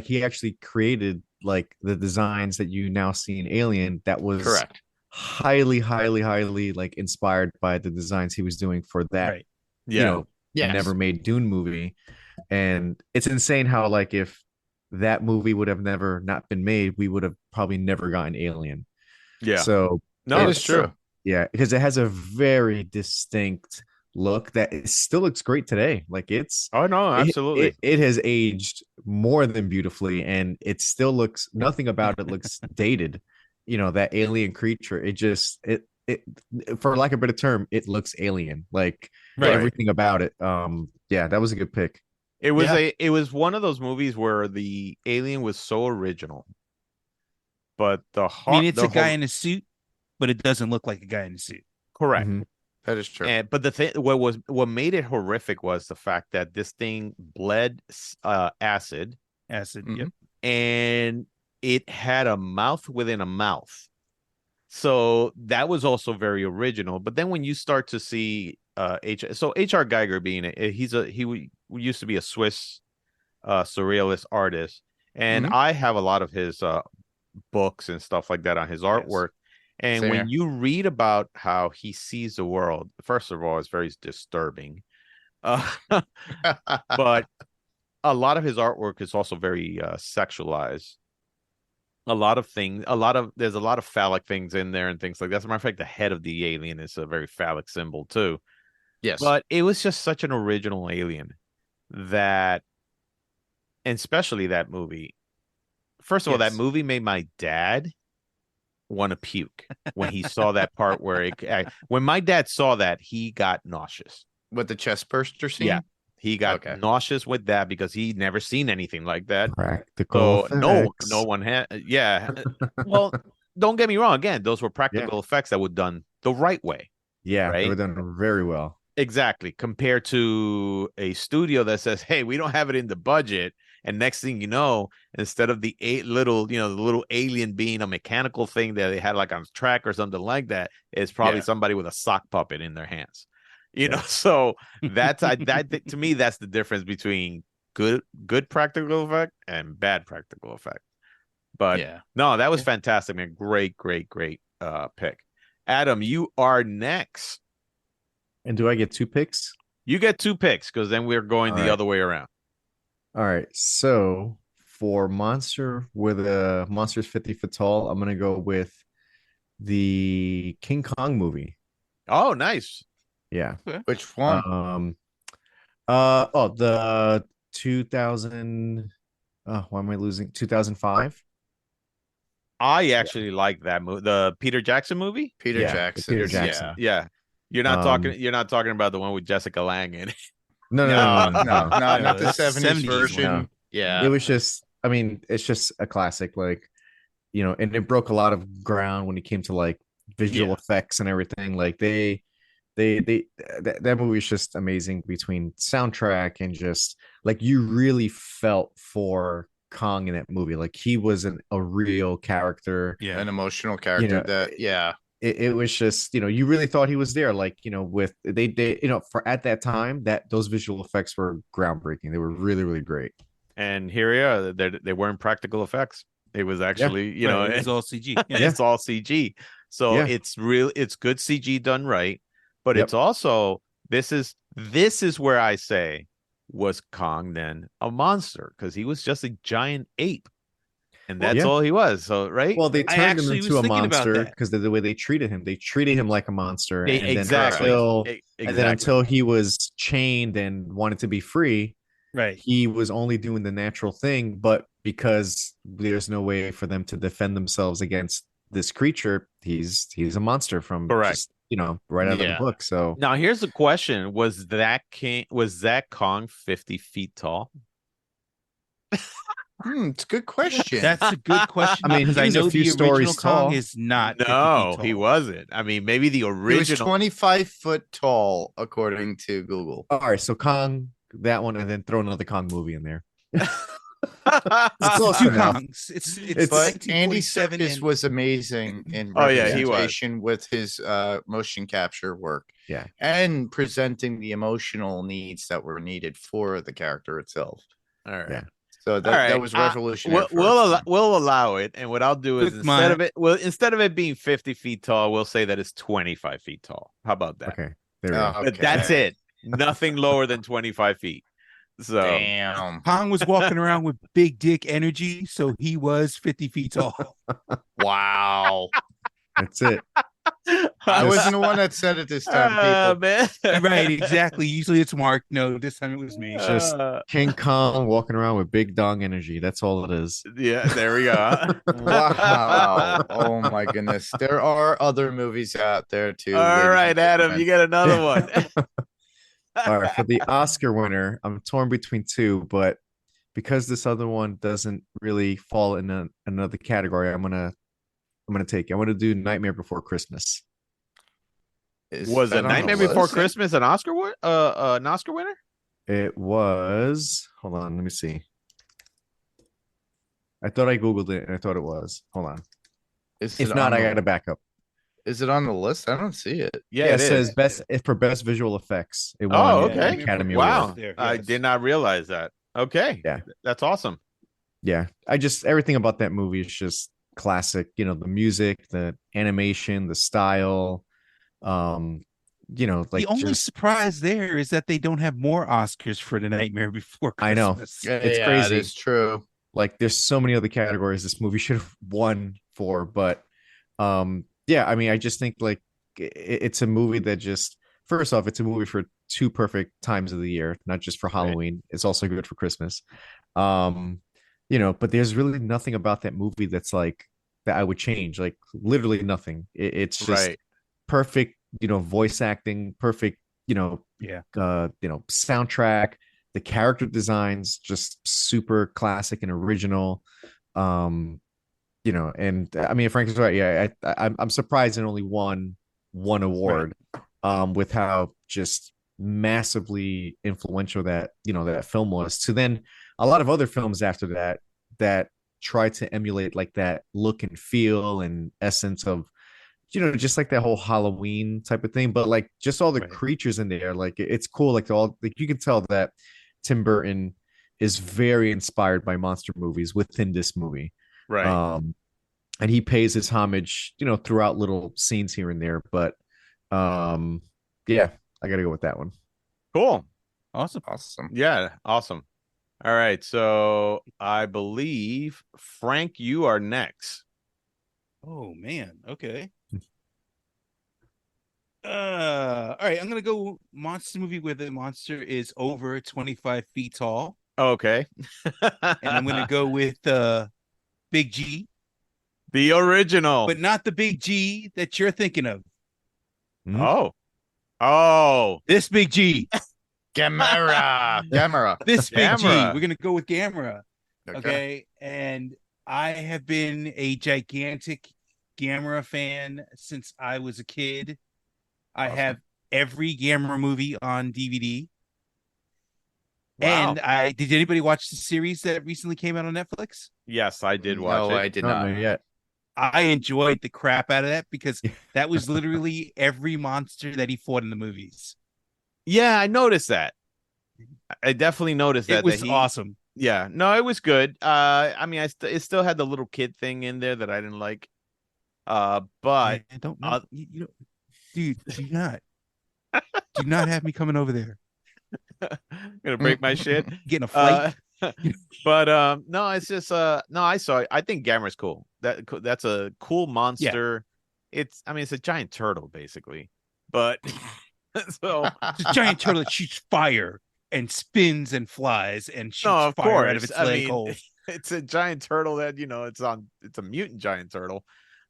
[SPEAKER 3] he actually created like the designs that you now see in Alien that was
[SPEAKER 5] Correct.
[SPEAKER 3] highly, highly, highly like inspired by the designs he was doing for that,
[SPEAKER 4] Right.
[SPEAKER 2] Yeah.
[SPEAKER 5] Yes.
[SPEAKER 3] never made Dune movie. And it's insane how like if that movie would have never not been made, we would have probably never gotten Alien.
[SPEAKER 2] Yeah.
[SPEAKER 3] So
[SPEAKER 2] No,
[SPEAKER 5] That
[SPEAKER 2] it's
[SPEAKER 5] is true.
[SPEAKER 3] yeah, because it has a very distinct look that it still looks great today. Like it's
[SPEAKER 2] Oh no, absolutely.
[SPEAKER 3] it has aged more than beautifully, and it still looks nothing about it looks dated. That alien creature. It just it for lack of a better term, it looks alien. Like
[SPEAKER 2] Right.
[SPEAKER 3] everything about it. Yeah, that was a good pick.
[SPEAKER 2] It was
[SPEAKER 5] Yeah.
[SPEAKER 2] it was one of those movies where the alien was so original, but
[SPEAKER 4] I mean, it's a guy in a suit, but it doesn't look like a guy in a suit.
[SPEAKER 2] correct.
[SPEAKER 3] Mhm.
[SPEAKER 5] That is true.
[SPEAKER 2] But the thing, what made it horrific was the fact that this thing bled acid,
[SPEAKER 4] Acid.
[SPEAKER 5] Mhm.
[SPEAKER 4] Yep.
[SPEAKER 2] and it had a mouth within a mouth. So that was also very original. But then when you start to see H.R. Geiger being he used to be a Swiss surrealist artist, and
[SPEAKER 5] Mhm.
[SPEAKER 2] I have a lot of his books and stuff like that on his artwork. And
[SPEAKER 5] Same
[SPEAKER 2] when
[SPEAKER 5] here.
[SPEAKER 2] you read about how he sees the world, first of all, it's very disturbing. But a lot of his artwork is also very sexualized. There's a lot of phallic things in there and things like that. As a matter of fact, the head of the alien is a very phallic symbol too.
[SPEAKER 5] Yes.
[SPEAKER 2] But it was just such an original alien and especially that movie. First of all, that
[SPEAKER 5] Yes.
[SPEAKER 2] movie made my dad want to puke when he saw that part where when my dad saw that, he got nauseous.
[SPEAKER 5] With the chest burster scene?
[SPEAKER 2] Yeah. He got
[SPEAKER 5] Okay.
[SPEAKER 2] nauseous with that because he'd never seen anything like that.
[SPEAKER 3] Practical
[SPEAKER 2] So no
[SPEAKER 3] effects.
[SPEAKER 2] one had. Yeah. Well, don't get me wrong. Again, those were practical effects that were done the right way.
[SPEAKER 3] Yeah, they
[SPEAKER 2] right?
[SPEAKER 3] were done very well.
[SPEAKER 2] Exactly. Compared to a studio that says, "Hey, we don't have it in the budget," and next thing you know, instead of the the little alien being a mechanical thing that they had like on track or something like that, it's probably
[SPEAKER 5] Yeah.
[SPEAKER 2] somebody with a sock puppet in their hands. So that to me, that's the difference between good practical effect and bad practical effect. But
[SPEAKER 5] Yeah.
[SPEAKER 2] no, that was fantastic, man. Great pick. Adam, you are next.
[SPEAKER 3] And do I get 2 picks?
[SPEAKER 2] You get 2 picks because then we're going
[SPEAKER 3] All
[SPEAKER 2] the
[SPEAKER 3] right.
[SPEAKER 2] other way around.
[SPEAKER 3] All right. So for monster with a monsters 50 foot tall, I'm gonna go with the King Kong movie.
[SPEAKER 2] Oh, nice.
[SPEAKER 3] Yeah.
[SPEAKER 5] Which one?
[SPEAKER 3] The 2000. Oh, why am I losing? 2005.
[SPEAKER 2] I actually like that movie, the Peter Jackson movie.
[SPEAKER 5] Peter
[SPEAKER 3] Yeah, the Peter
[SPEAKER 5] Jackson's.
[SPEAKER 3] Jackson.
[SPEAKER 5] Yeah.
[SPEAKER 2] Yeah, you're not talking about the one with Jessica Lange in it.
[SPEAKER 3] No, no,
[SPEAKER 5] No,
[SPEAKER 3] no, no,
[SPEAKER 5] no,
[SPEAKER 3] no.
[SPEAKER 5] not the
[SPEAKER 4] that's
[SPEAKER 5] 70s
[SPEAKER 4] 70s
[SPEAKER 5] version.
[SPEAKER 3] one.
[SPEAKER 5] Yeah.
[SPEAKER 3] It was just, I mean, it's just a classic. Like, and it broke a lot of ground when it came to like visual effects and everything. Like they that movie is just amazing between soundtrack and just like you really felt for Kong in that movie. Like he was a real character.
[SPEAKER 4] Yeah.
[SPEAKER 5] An emotional character
[SPEAKER 3] It was just, you really thought he was there. Like, with they for at that time that those visual effects were groundbreaking. They were really, really great.
[SPEAKER 2] And here we are. They weren't practical effects. It was actually,
[SPEAKER 4] it was all CG. Yeah.
[SPEAKER 2] it's all CG. So it's good CG done right. But it's also this is where I say, was Kong then a monster? Because he was just a giant ape. And that's all he was. So right.
[SPEAKER 3] Well, they turned him into a monster
[SPEAKER 4] because
[SPEAKER 3] because of the way they treated him. They treated him like a monster.
[SPEAKER 2] Exactly.
[SPEAKER 3] And then until he was chained and wanted to be free,
[SPEAKER 4] right,
[SPEAKER 3] he was only doing the natural thing. But because there's no way for them to defend themselves against this creature, he's a monster from just, right out of the book. So
[SPEAKER 2] now here's the question: was that Kong 50 feet tall?
[SPEAKER 5] It's a good question.
[SPEAKER 4] That's a good question.
[SPEAKER 3] I mean,
[SPEAKER 4] because I know the original Kong is not.
[SPEAKER 2] No, he wasn't. I mean, maybe the original.
[SPEAKER 5] He was 25 foot tall, according to Google.
[SPEAKER 3] All right, so Kong, that one, and then throw another Kong movie in there.
[SPEAKER 4] It's
[SPEAKER 3] close
[SPEAKER 4] two
[SPEAKER 3] enough.
[SPEAKER 4] Kongs.
[SPEAKER 5] But Andy Serkis was amazing in representation with his motion capture work.
[SPEAKER 3] Yeah,
[SPEAKER 5] and presenting the emotional needs that were needed for the character itself.
[SPEAKER 2] All right.
[SPEAKER 3] Yeah.
[SPEAKER 5] So that was revolutionary.
[SPEAKER 2] We'll allow it, and what I'll do is instead of it being 50 feet tall, we'll say that it's 25 feet tall. How about that?
[SPEAKER 3] Okay, there we go.
[SPEAKER 2] But that's it. Nothing lower than 25 feet. So
[SPEAKER 5] damn,
[SPEAKER 4] Kong was walking around with big dick energy, so he was 50 feet tall.
[SPEAKER 5] Wow,
[SPEAKER 3] that's it.
[SPEAKER 5] I wasn't the one that said it this time, people.
[SPEAKER 2] Man.
[SPEAKER 4] Right, exactly. Usually it's Mark. No, this time it was me.
[SPEAKER 3] It's just King Kong walking around with big dong energy. That's all it is.
[SPEAKER 2] Yeah, there we go.
[SPEAKER 5] Wow. Oh my goodness. There are other movies out there too.
[SPEAKER 2] All right, Adam, you get another one.
[SPEAKER 3] All right, for the Oscar winner, I'm torn between two, but because this other one doesn't really fall in another category, I'm gonna do Nightmare Before Christmas.
[SPEAKER 2] Was a Nightmare Before Christmas an Oscar winner?
[SPEAKER 3] It was. Hold on, let me see. I thought I googled it and I thought it was. Hold on. If not, I got to back up.
[SPEAKER 5] Is it on the list? I don't see it.
[SPEAKER 3] Yeah, it says for best visual effects. It won
[SPEAKER 2] okay.
[SPEAKER 3] Academy
[SPEAKER 2] Wow.
[SPEAKER 3] Award.
[SPEAKER 2] Yes. I did not realize that. Okay.
[SPEAKER 3] Yeah.
[SPEAKER 2] That's awesome.
[SPEAKER 3] Yeah. Everything about that movie is just classic. The music, the animation, the style. Like
[SPEAKER 4] the only surprise there is that they don't have more Oscars for the Nightmare Before Christmas.
[SPEAKER 3] I know. It's crazy.
[SPEAKER 5] It's true.
[SPEAKER 3] Like there's so many other categories this movie should have won for, but yeah, I mean, I just think like it's a movie that just, first off, it's a movie for two perfect times of the year, not just for Halloween. Right. It's also good for Christmas. But there's really nothing about that movie that's like that I would change. Like literally nothing. It's just perfect, voice acting, perfect, soundtrack. The character designs just super classic and original. And I mean, Frank is right. Yeah, I'm surprised it only won one award, with how just massively influential that film was. To then a lot of other films after that try to emulate like that look and feel and essence of, just like that whole Halloween type of thing. But like just all the creatures in there, like it's cool. Like you can tell that Tim Burton is very inspired by monster movies within this movie.
[SPEAKER 2] Right.
[SPEAKER 3] And he pays his homage, throughout little scenes here and there. But yeah, I got to go with that one.
[SPEAKER 2] Cool.
[SPEAKER 5] Awesome.
[SPEAKER 2] Yeah, awesome. All right. So I believe, Frank, you are next.
[SPEAKER 4] Oh, man. Okay. All right, I'm gonna go monster movie where the monster is over 25 feet tall,
[SPEAKER 2] Okay.
[SPEAKER 4] and I'm gonna go with Big G,
[SPEAKER 2] The original.
[SPEAKER 4] but not the Big G that you're thinking of.
[SPEAKER 2] Oh. Oh.
[SPEAKER 4] This Big G,
[SPEAKER 5] Gamera.
[SPEAKER 4] this Big G.
[SPEAKER 2] Camera.
[SPEAKER 4] We're gonna go with Gamera.
[SPEAKER 5] Okay.
[SPEAKER 4] Okay, and I have been a gigantic Gamera fan since I was a kid. I
[SPEAKER 5] Awesome.
[SPEAKER 4] have every Gamera movie on DVD.
[SPEAKER 2] Wow.
[SPEAKER 4] And did anybody watch the series that recently came out on Netflix?
[SPEAKER 2] Yes, I did watch
[SPEAKER 5] No,
[SPEAKER 2] it.
[SPEAKER 5] I did
[SPEAKER 3] Don't
[SPEAKER 5] not.
[SPEAKER 3] know yet.
[SPEAKER 4] I enjoyed the crap out of that because that was literally every monster that he fought in the movies.
[SPEAKER 2] Yeah, I noticed that. I definitely noticed that.
[SPEAKER 4] It was
[SPEAKER 2] that he,
[SPEAKER 4] awesome.
[SPEAKER 2] Yeah, no, it was good. I mean, it still had the little kid thing in there that I didn't like. But
[SPEAKER 4] I don't know. You know, dude, do not have me coming over there.
[SPEAKER 2] gonna break my shit.
[SPEAKER 4] Getting a fight.
[SPEAKER 2] But no, it's just no, I saw it. I think Gamera's cool. That's a cool monster. I mean, it's a giant turtle basically. But so
[SPEAKER 4] It's a giant turtle that shoots fire and spins and flies and shoots
[SPEAKER 2] no, of
[SPEAKER 4] fire
[SPEAKER 2] course.
[SPEAKER 4] out of its
[SPEAKER 2] I
[SPEAKER 4] leg
[SPEAKER 2] mean,
[SPEAKER 4] hole.
[SPEAKER 2] it's a giant turtle that it's a mutant giant turtle.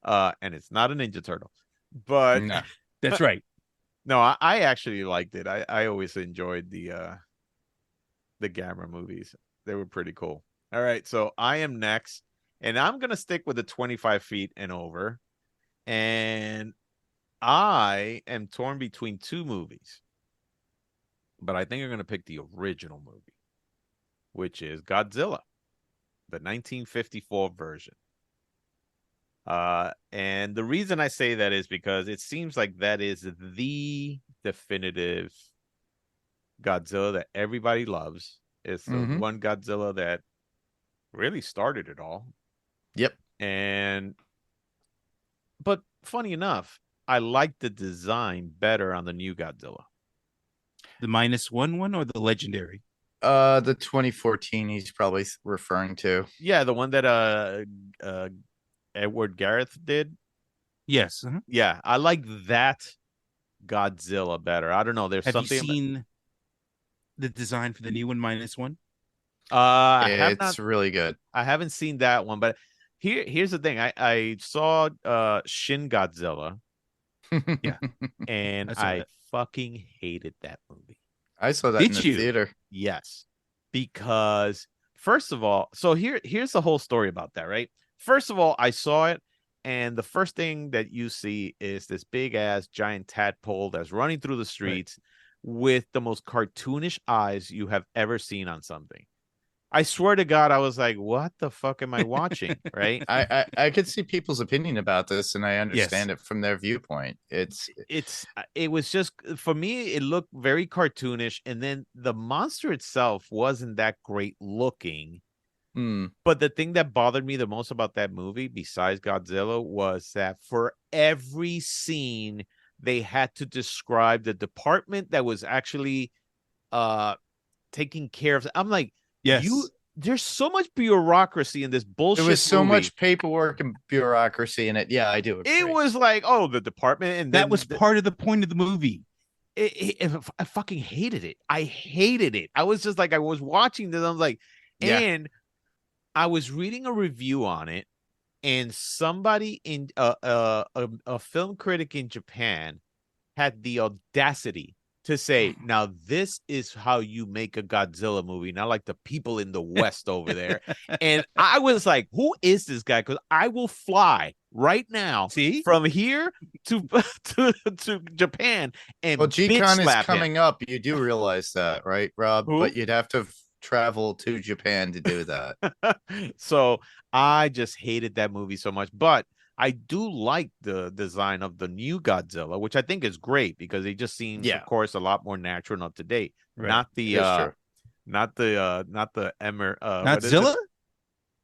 [SPEAKER 2] And it's not a ninja turtle. But
[SPEAKER 5] No.
[SPEAKER 4] That's right.
[SPEAKER 2] no, I actually liked it. I always enjoyed the Gamera movies. They were pretty cool. All right, so I am next, and I'm gonna stick with the 25 feet and over. And I am torn between two movies, but I think I'm gonna pick the original movie, which is Godzilla, the 1954 version. And the reason I say that is because it seems like that is the definitive Godzilla that everybody loves. It's the one Godzilla that really started it all.
[SPEAKER 5] Yep.
[SPEAKER 2] But funny enough, I like the design better on the new Godzilla.
[SPEAKER 4] The -1 or the legendary?
[SPEAKER 5] The 2014 he's probably referring to.
[SPEAKER 2] Yeah, the one that Edward Gareth did.
[SPEAKER 4] Yes.
[SPEAKER 2] Yeah, I like that Godzilla better. I don't know. There's
[SPEAKER 4] Have
[SPEAKER 2] something.
[SPEAKER 4] you seen the design for the new one -1?
[SPEAKER 2] I have
[SPEAKER 5] It's
[SPEAKER 2] not.
[SPEAKER 5] really good.
[SPEAKER 2] I haven't seen that one, but here's the thing. I saw Shin Godzilla,
[SPEAKER 4] Yeah.
[SPEAKER 2] and
[SPEAKER 4] I saw
[SPEAKER 2] I
[SPEAKER 4] that.
[SPEAKER 2] fucking hated that movie.
[SPEAKER 5] I saw that
[SPEAKER 4] Did
[SPEAKER 5] in the
[SPEAKER 4] you?
[SPEAKER 5] theater.
[SPEAKER 2] Yes, because first of all, so here's the whole story about that, right? First of all, I saw it, and the first thing that you see is this big ass giant tadpole that's running through the streets with the most cartoonish eyes you have ever seen on something. I swear to God, I was like, what the fuck am I watching? Right?
[SPEAKER 5] I could see people's opinion about this, and I understand
[SPEAKER 4] Yes.
[SPEAKER 5] it from their viewpoint.
[SPEAKER 2] It was just for me, it looked very cartoonish, and then the monster itself wasn't that great looking. But the thing that bothered me the most about that movie, besides Godzilla, was that for every scene they had to describe the department that was actually taking care of. I'm like,
[SPEAKER 4] Yes.
[SPEAKER 2] There's so much bureaucracy in this bullshit.
[SPEAKER 5] There was so
[SPEAKER 2] movie.
[SPEAKER 5] much paperwork and bureaucracy in it. Yeah, I do agree.
[SPEAKER 2] It was like, oh, the department, and
[SPEAKER 4] that was part of the point of the movie.
[SPEAKER 2] I fucking hated it. I hated it. I was just like, I was watching this. I was like, and I was reading a review on it, and somebody in a film critic in Japan had the audacity to say, now this is how you make a Godzilla movie, not like the people in the West over there. And I was like, who is this guy? Because I will fly right now from here to Japan and
[SPEAKER 5] G-Con is coming up. You do realize that, right, Rob?
[SPEAKER 2] Who?
[SPEAKER 5] But you'd have to travel to Japan to do that.
[SPEAKER 2] So I just hated that movie so much. But I do like the design of the new Godzilla, which I think is great because it just seems, of course, a lot more natural and up to date.
[SPEAKER 4] Right.
[SPEAKER 2] Not the Emmer
[SPEAKER 4] not Zilla?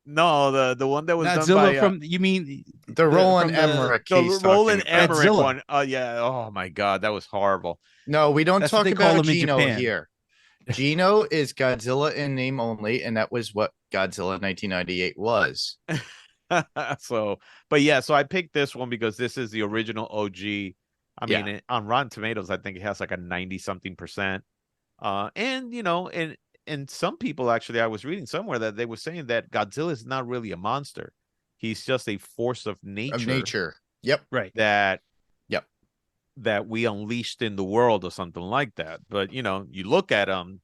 [SPEAKER 2] No, the one that was
[SPEAKER 4] not
[SPEAKER 2] done
[SPEAKER 4] Zilla
[SPEAKER 2] by
[SPEAKER 4] from you mean
[SPEAKER 5] the Roland Emmerich.
[SPEAKER 2] The Roland Emmerich
[SPEAKER 4] Zilla.
[SPEAKER 2] one. Oh yeah. Oh my God, that was horrible.
[SPEAKER 5] No, we don't
[SPEAKER 4] That's
[SPEAKER 5] talk
[SPEAKER 4] what they call
[SPEAKER 5] about
[SPEAKER 4] him in
[SPEAKER 5] Gino
[SPEAKER 4] Japan.
[SPEAKER 5] here. Gino is Godzilla in name only, and that was what Godzilla 1998 was.
[SPEAKER 2] So I picked this one because this is the original OG. I mean, on Rotten Tomatoes, I think it has like a 90-something%. And and some people actually, I was reading somewhere that they were saying that Godzilla is not really a monster. He's just a force of
[SPEAKER 5] Of
[SPEAKER 2] nature
[SPEAKER 5] nature. Yep.
[SPEAKER 4] Right.
[SPEAKER 2] that
[SPEAKER 5] Yep.
[SPEAKER 2] that we unleashed in the world or something like that. But you look at him,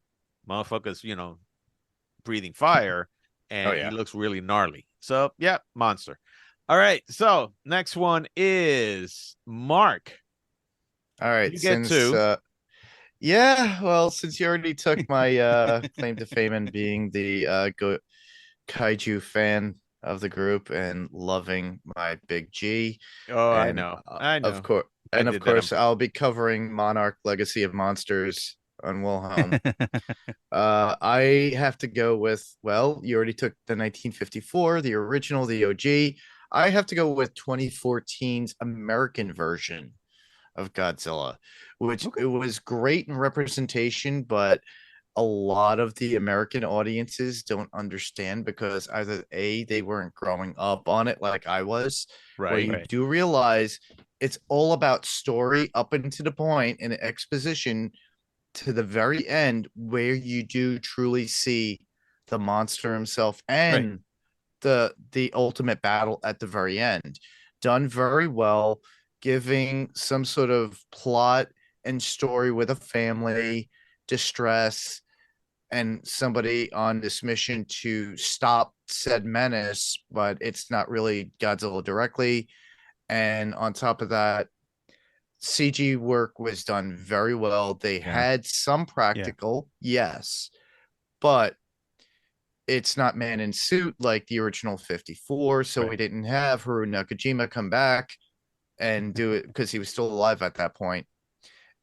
[SPEAKER 2] motherfuckers, breathing fire,
[SPEAKER 5] Oh
[SPEAKER 2] and he
[SPEAKER 5] yeah.
[SPEAKER 2] looks really gnarly. So yeah, monster. All right. So next one is Mark.
[SPEAKER 5] All right.
[SPEAKER 2] You get
[SPEAKER 5] Since
[SPEAKER 2] two.
[SPEAKER 5] yeah, well, since you already took my claim to fame and being the kaiju fan of the group and loving my big G,
[SPEAKER 2] Oh, I
[SPEAKER 5] and
[SPEAKER 2] know. I
[SPEAKER 5] of
[SPEAKER 2] know.
[SPEAKER 5] course,
[SPEAKER 2] I
[SPEAKER 5] and of
[SPEAKER 2] did that on
[SPEAKER 5] course,
[SPEAKER 2] purpose.
[SPEAKER 5] I'll be covering Monarch: Legacy of Monsters on Wilhelm. I have to go with, well, you already took the 1954, the original, the OG. I have to go with 2014's American version of Godzilla, which
[SPEAKER 2] Okay.
[SPEAKER 5] it was great in representation, but a lot of the American audiences don't understand because either A, they weren't growing up on it like I was, where
[SPEAKER 2] Right.
[SPEAKER 5] you
[SPEAKER 4] Right.
[SPEAKER 5] do realize it's all about story up into the point and exposition to the very end where you do truly see the monster himself
[SPEAKER 4] Right.
[SPEAKER 5] and the ultimate battle at the very end. Done very well, giving some sort of plot and story with a family, distress, and somebody on this mission to stop said menace, but it's not really Godzilla directly. And on top of that, CG work was done very well. They
[SPEAKER 3] Yeah.
[SPEAKER 5] had some
[SPEAKER 4] Yeah.
[SPEAKER 5] practical, yes, but it's not man in suit like the original 54. So
[SPEAKER 4] Right.
[SPEAKER 5] we didn't have Haru Nakajima come back and do it because he was still alive at that point.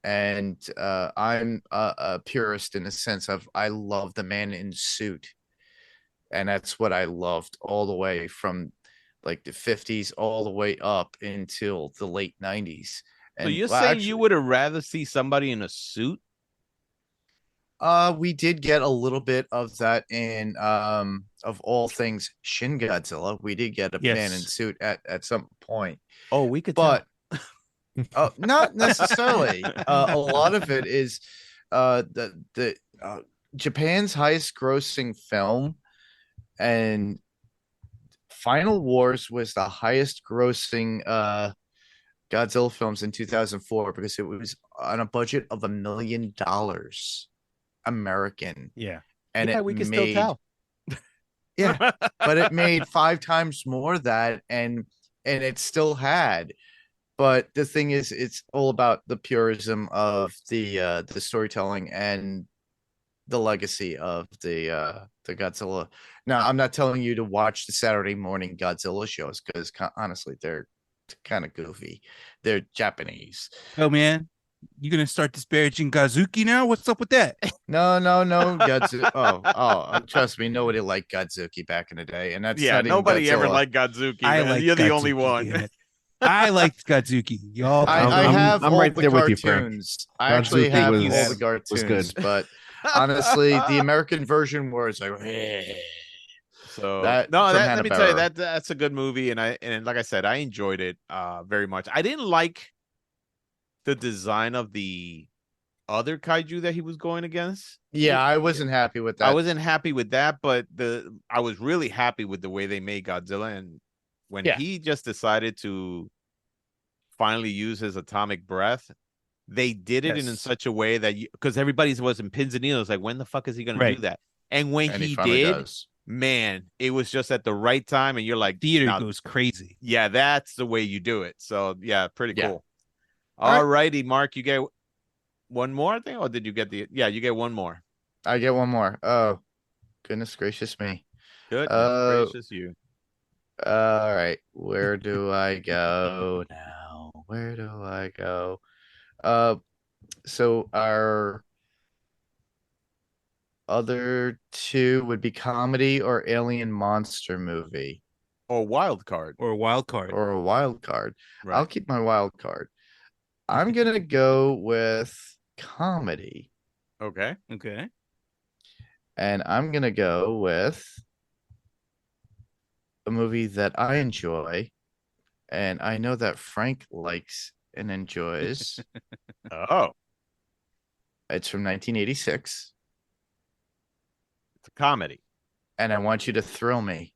[SPEAKER 5] And I'm a purist in the sense of I love the man in suit. And that's what I loved all the way from like the 50s all the way up until the late 90s.
[SPEAKER 2] So
[SPEAKER 5] And
[SPEAKER 2] you're
[SPEAKER 5] well,
[SPEAKER 2] saying you
[SPEAKER 5] actually,
[SPEAKER 2] would have rather see somebody in a suit?
[SPEAKER 5] we did get a little bit of that in of all things Shin Godzilla. We did get a man in
[SPEAKER 4] Yes.
[SPEAKER 5] suit at some point,
[SPEAKER 2] Oh, we could tell.
[SPEAKER 5] but not necessarily. A lot of it is the Japan's highest grossing film, and Final Wars was the highest grossing Godzilla films in 2004 because it was on a budget of $1 million American,
[SPEAKER 4] Yeah.
[SPEAKER 5] and
[SPEAKER 2] Yeah,
[SPEAKER 5] it
[SPEAKER 2] we can still
[SPEAKER 5] made,
[SPEAKER 2] tell.
[SPEAKER 5] yeah, but it made 5 times more that, and it still had. But the thing is, it's all about the purism of the storytelling and the legacy of the Godzilla. Now, I'm not telling you to watch the Saturday morning Godzilla shows because honestly, they're kind of goofy. They're Japanese.
[SPEAKER 4] Oh man, you gonna start disparaging Gazuki now? What's up with that?
[SPEAKER 5] No, no, no, Godzuki. Oh, trust me, nobody liked Godzuki back in the day, and that's
[SPEAKER 2] Yeah,
[SPEAKER 5] not even
[SPEAKER 2] nobody ever
[SPEAKER 5] Godzilla.
[SPEAKER 2] liked Godzuki,
[SPEAKER 4] I
[SPEAKER 2] man.
[SPEAKER 4] like
[SPEAKER 2] You're the only
[SPEAKER 4] Gazuki,
[SPEAKER 2] one.
[SPEAKER 4] damn it. I liked Gazuki. Y'all
[SPEAKER 5] I,
[SPEAKER 4] picked
[SPEAKER 5] I
[SPEAKER 4] on me.
[SPEAKER 5] have
[SPEAKER 3] I'm
[SPEAKER 5] all
[SPEAKER 3] right
[SPEAKER 5] the
[SPEAKER 3] there with you, Frank.
[SPEAKER 5] cartoons. I actually
[SPEAKER 3] Godzuki
[SPEAKER 5] have
[SPEAKER 3] was
[SPEAKER 5] all the
[SPEAKER 3] was
[SPEAKER 5] cartoons,
[SPEAKER 3] good.
[SPEAKER 5] but honestly, the American version was like
[SPEAKER 2] So
[SPEAKER 5] that
[SPEAKER 2] no,
[SPEAKER 5] from
[SPEAKER 2] that let me tell you
[SPEAKER 5] Hanna-Barbera.
[SPEAKER 2] that's a good movie, and like I said, I enjoyed it very much. I didn't like the design of the other kaiju that he was going against.
[SPEAKER 5] Yeah, I wasn't happy with
[SPEAKER 2] I
[SPEAKER 5] that.
[SPEAKER 2] wasn't happy with that, but I was really happy with the way they made Godzilla, and when
[SPEAKER 5] Yeah.
[SPEAKER 2] he just decided to finally use his atomic breath, they did it in
[SPEAKER 5] Yes,
[SPEAKER 2] such a way that because everybody was in pins and needles, like when the fuck is he going to do
[SPEAKER 4] Right.
[SPEAKER 2] that? And when
[SPEAKER 5] and he
[SPEAKER 2] he
[SPEAKER 5] finally
[SPEAKER 2] did,
[SPEAKER 5] does.
[SPEAKER 2] man, it was just at the right time, and you're like,
[SPEAKER 4] Theater
[SPEAKER 2] now,
[SPEAKER 4] goes crazy.
[SPEAKER 2] yeah, that's the way you do it. So yeah, pretty
[SPEAKER 5] Yeah.
[SPEAKER 2] cool.
[SPEAKER 5] All right.
[SPEAKER 2] All righty, Mark, you get one more thing, or did you get the? Yeah, you get one more.
[SPEAKER 5] I get one more. Oh, goodness gracious me.
[SPEAKER 2] Goodness
[SPEAKER 5] Uh,
[SPEAKER 2] gracious, you.
[SPEAKER 5] all right. Where do I go now? Where do I go? Uh, so our other two would be comedy or alien monster movie
[SPEAKER 2] Or wild card,
[SPEAKER 4] Or a wild card.
[SPEAKER 5] or a wild card. I'll
[SPEAKER 2] right?
[SPEAKER 5] keep my wild card. I'm gonna go with comedy,
[SPEAKER 2] Okay.
[SPEAKER 4] Okay.
[SPEAKER 5] and I'm gonna go with a movie that I enjoy, and I know that Frank likes and enjoys.
[SPEAKER 2] Oh,
[SPEAKER 5] It's from 1986,
[SPEAKER 2] it's a comedy.
[SPEAKER 5] and I want you to thrill me.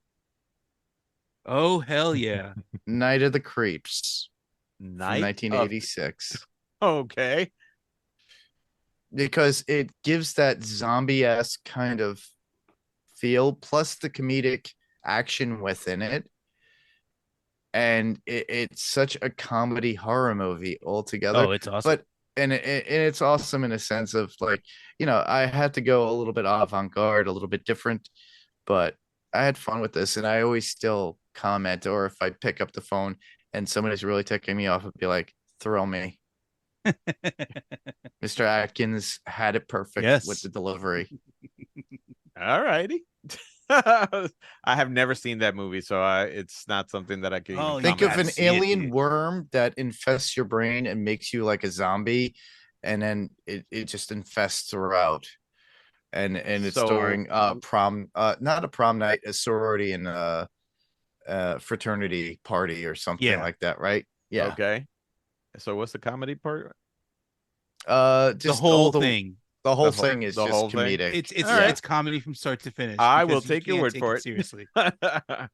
[SPEAKER 4] Oh, hell yeah.
[SPEAKER 5] Night of the Creeps from
[SPEAKER 2] Night of
[SPEAKER 5] 1986.
[SPEAKER 2] Okay.
[SPEAKER 5] Because it gives that zombie-esque kind of feel, plus the comedic action within it. And it's such a comedy horror movie altogether.
[SPEAKER 4] Oh, it's awesome.
[SPEAKER 5] But and it's awesome in a sense of like, I had to go a little bit avant-garde, a little bit different, but I had fun with this, and I always still comment, or if I pick up the phone and somebody's really ticking me off, I'd be like, thrill me. Mr. Atkins had it perfect
[SPEAKER 4] Yes.
[SPEAKER 5] with the delivery.
[SPEAKER 2] All righty. I have never seen that movie, so it's not something that I can
[SPEAKER 4] Oh,
[SPEAKER 2] even
[SPEAKER 5] Think
[SPEAKER 2] comment
[SPEAKER 5] of
[SPEAKER 2] on.
[SPEAKER 5] an
[SPEAKER 4] see it,
[SPEAKER 5] alien
[SPEAKER 4] dude.
[SPEAKER 5] worm that infests your brain and makes you like a zombie, and then it just infests throughout. And it's
[SPEAKER 2] So-
[SPEAKER 5] during prom, not a prom night, a sorority and fraternity party or something
[SPEAKER 4] Yeah.
[SPEAKER 5] like that, right? Yeah.
[SPEAKER 2] Okay. So what's the comedy part?
[SPEAKER 5] Just
[SPEAKER 4] The whole
[SPEAKER 5] all
[SPEAKER 4] thing.
[SPEAKER 5] the whole
[SPEAKER 2] The whole-
[SPEAKER 5] thing is
[SPEAKER 2] the
[SPEAKER 5] just
[SPEAKER 2] whole thing?
[SPEAKER 5] comedic.
[SPEAKER 4] It's
[SPEAKER 2] Yeah.
[SPEAKER 4] it's comedy from start to finish.
[SPEAKER 2] I will
[SPEAKER 4] because you
[SPEAKER 2] take your
[SPEAKER 4] can't
[SPEAKER 2] word
[SPEAKER 4] take
[SPEAKER 2] for it.
[SPEAKER 4] seriously.
[SPEAKER 2] All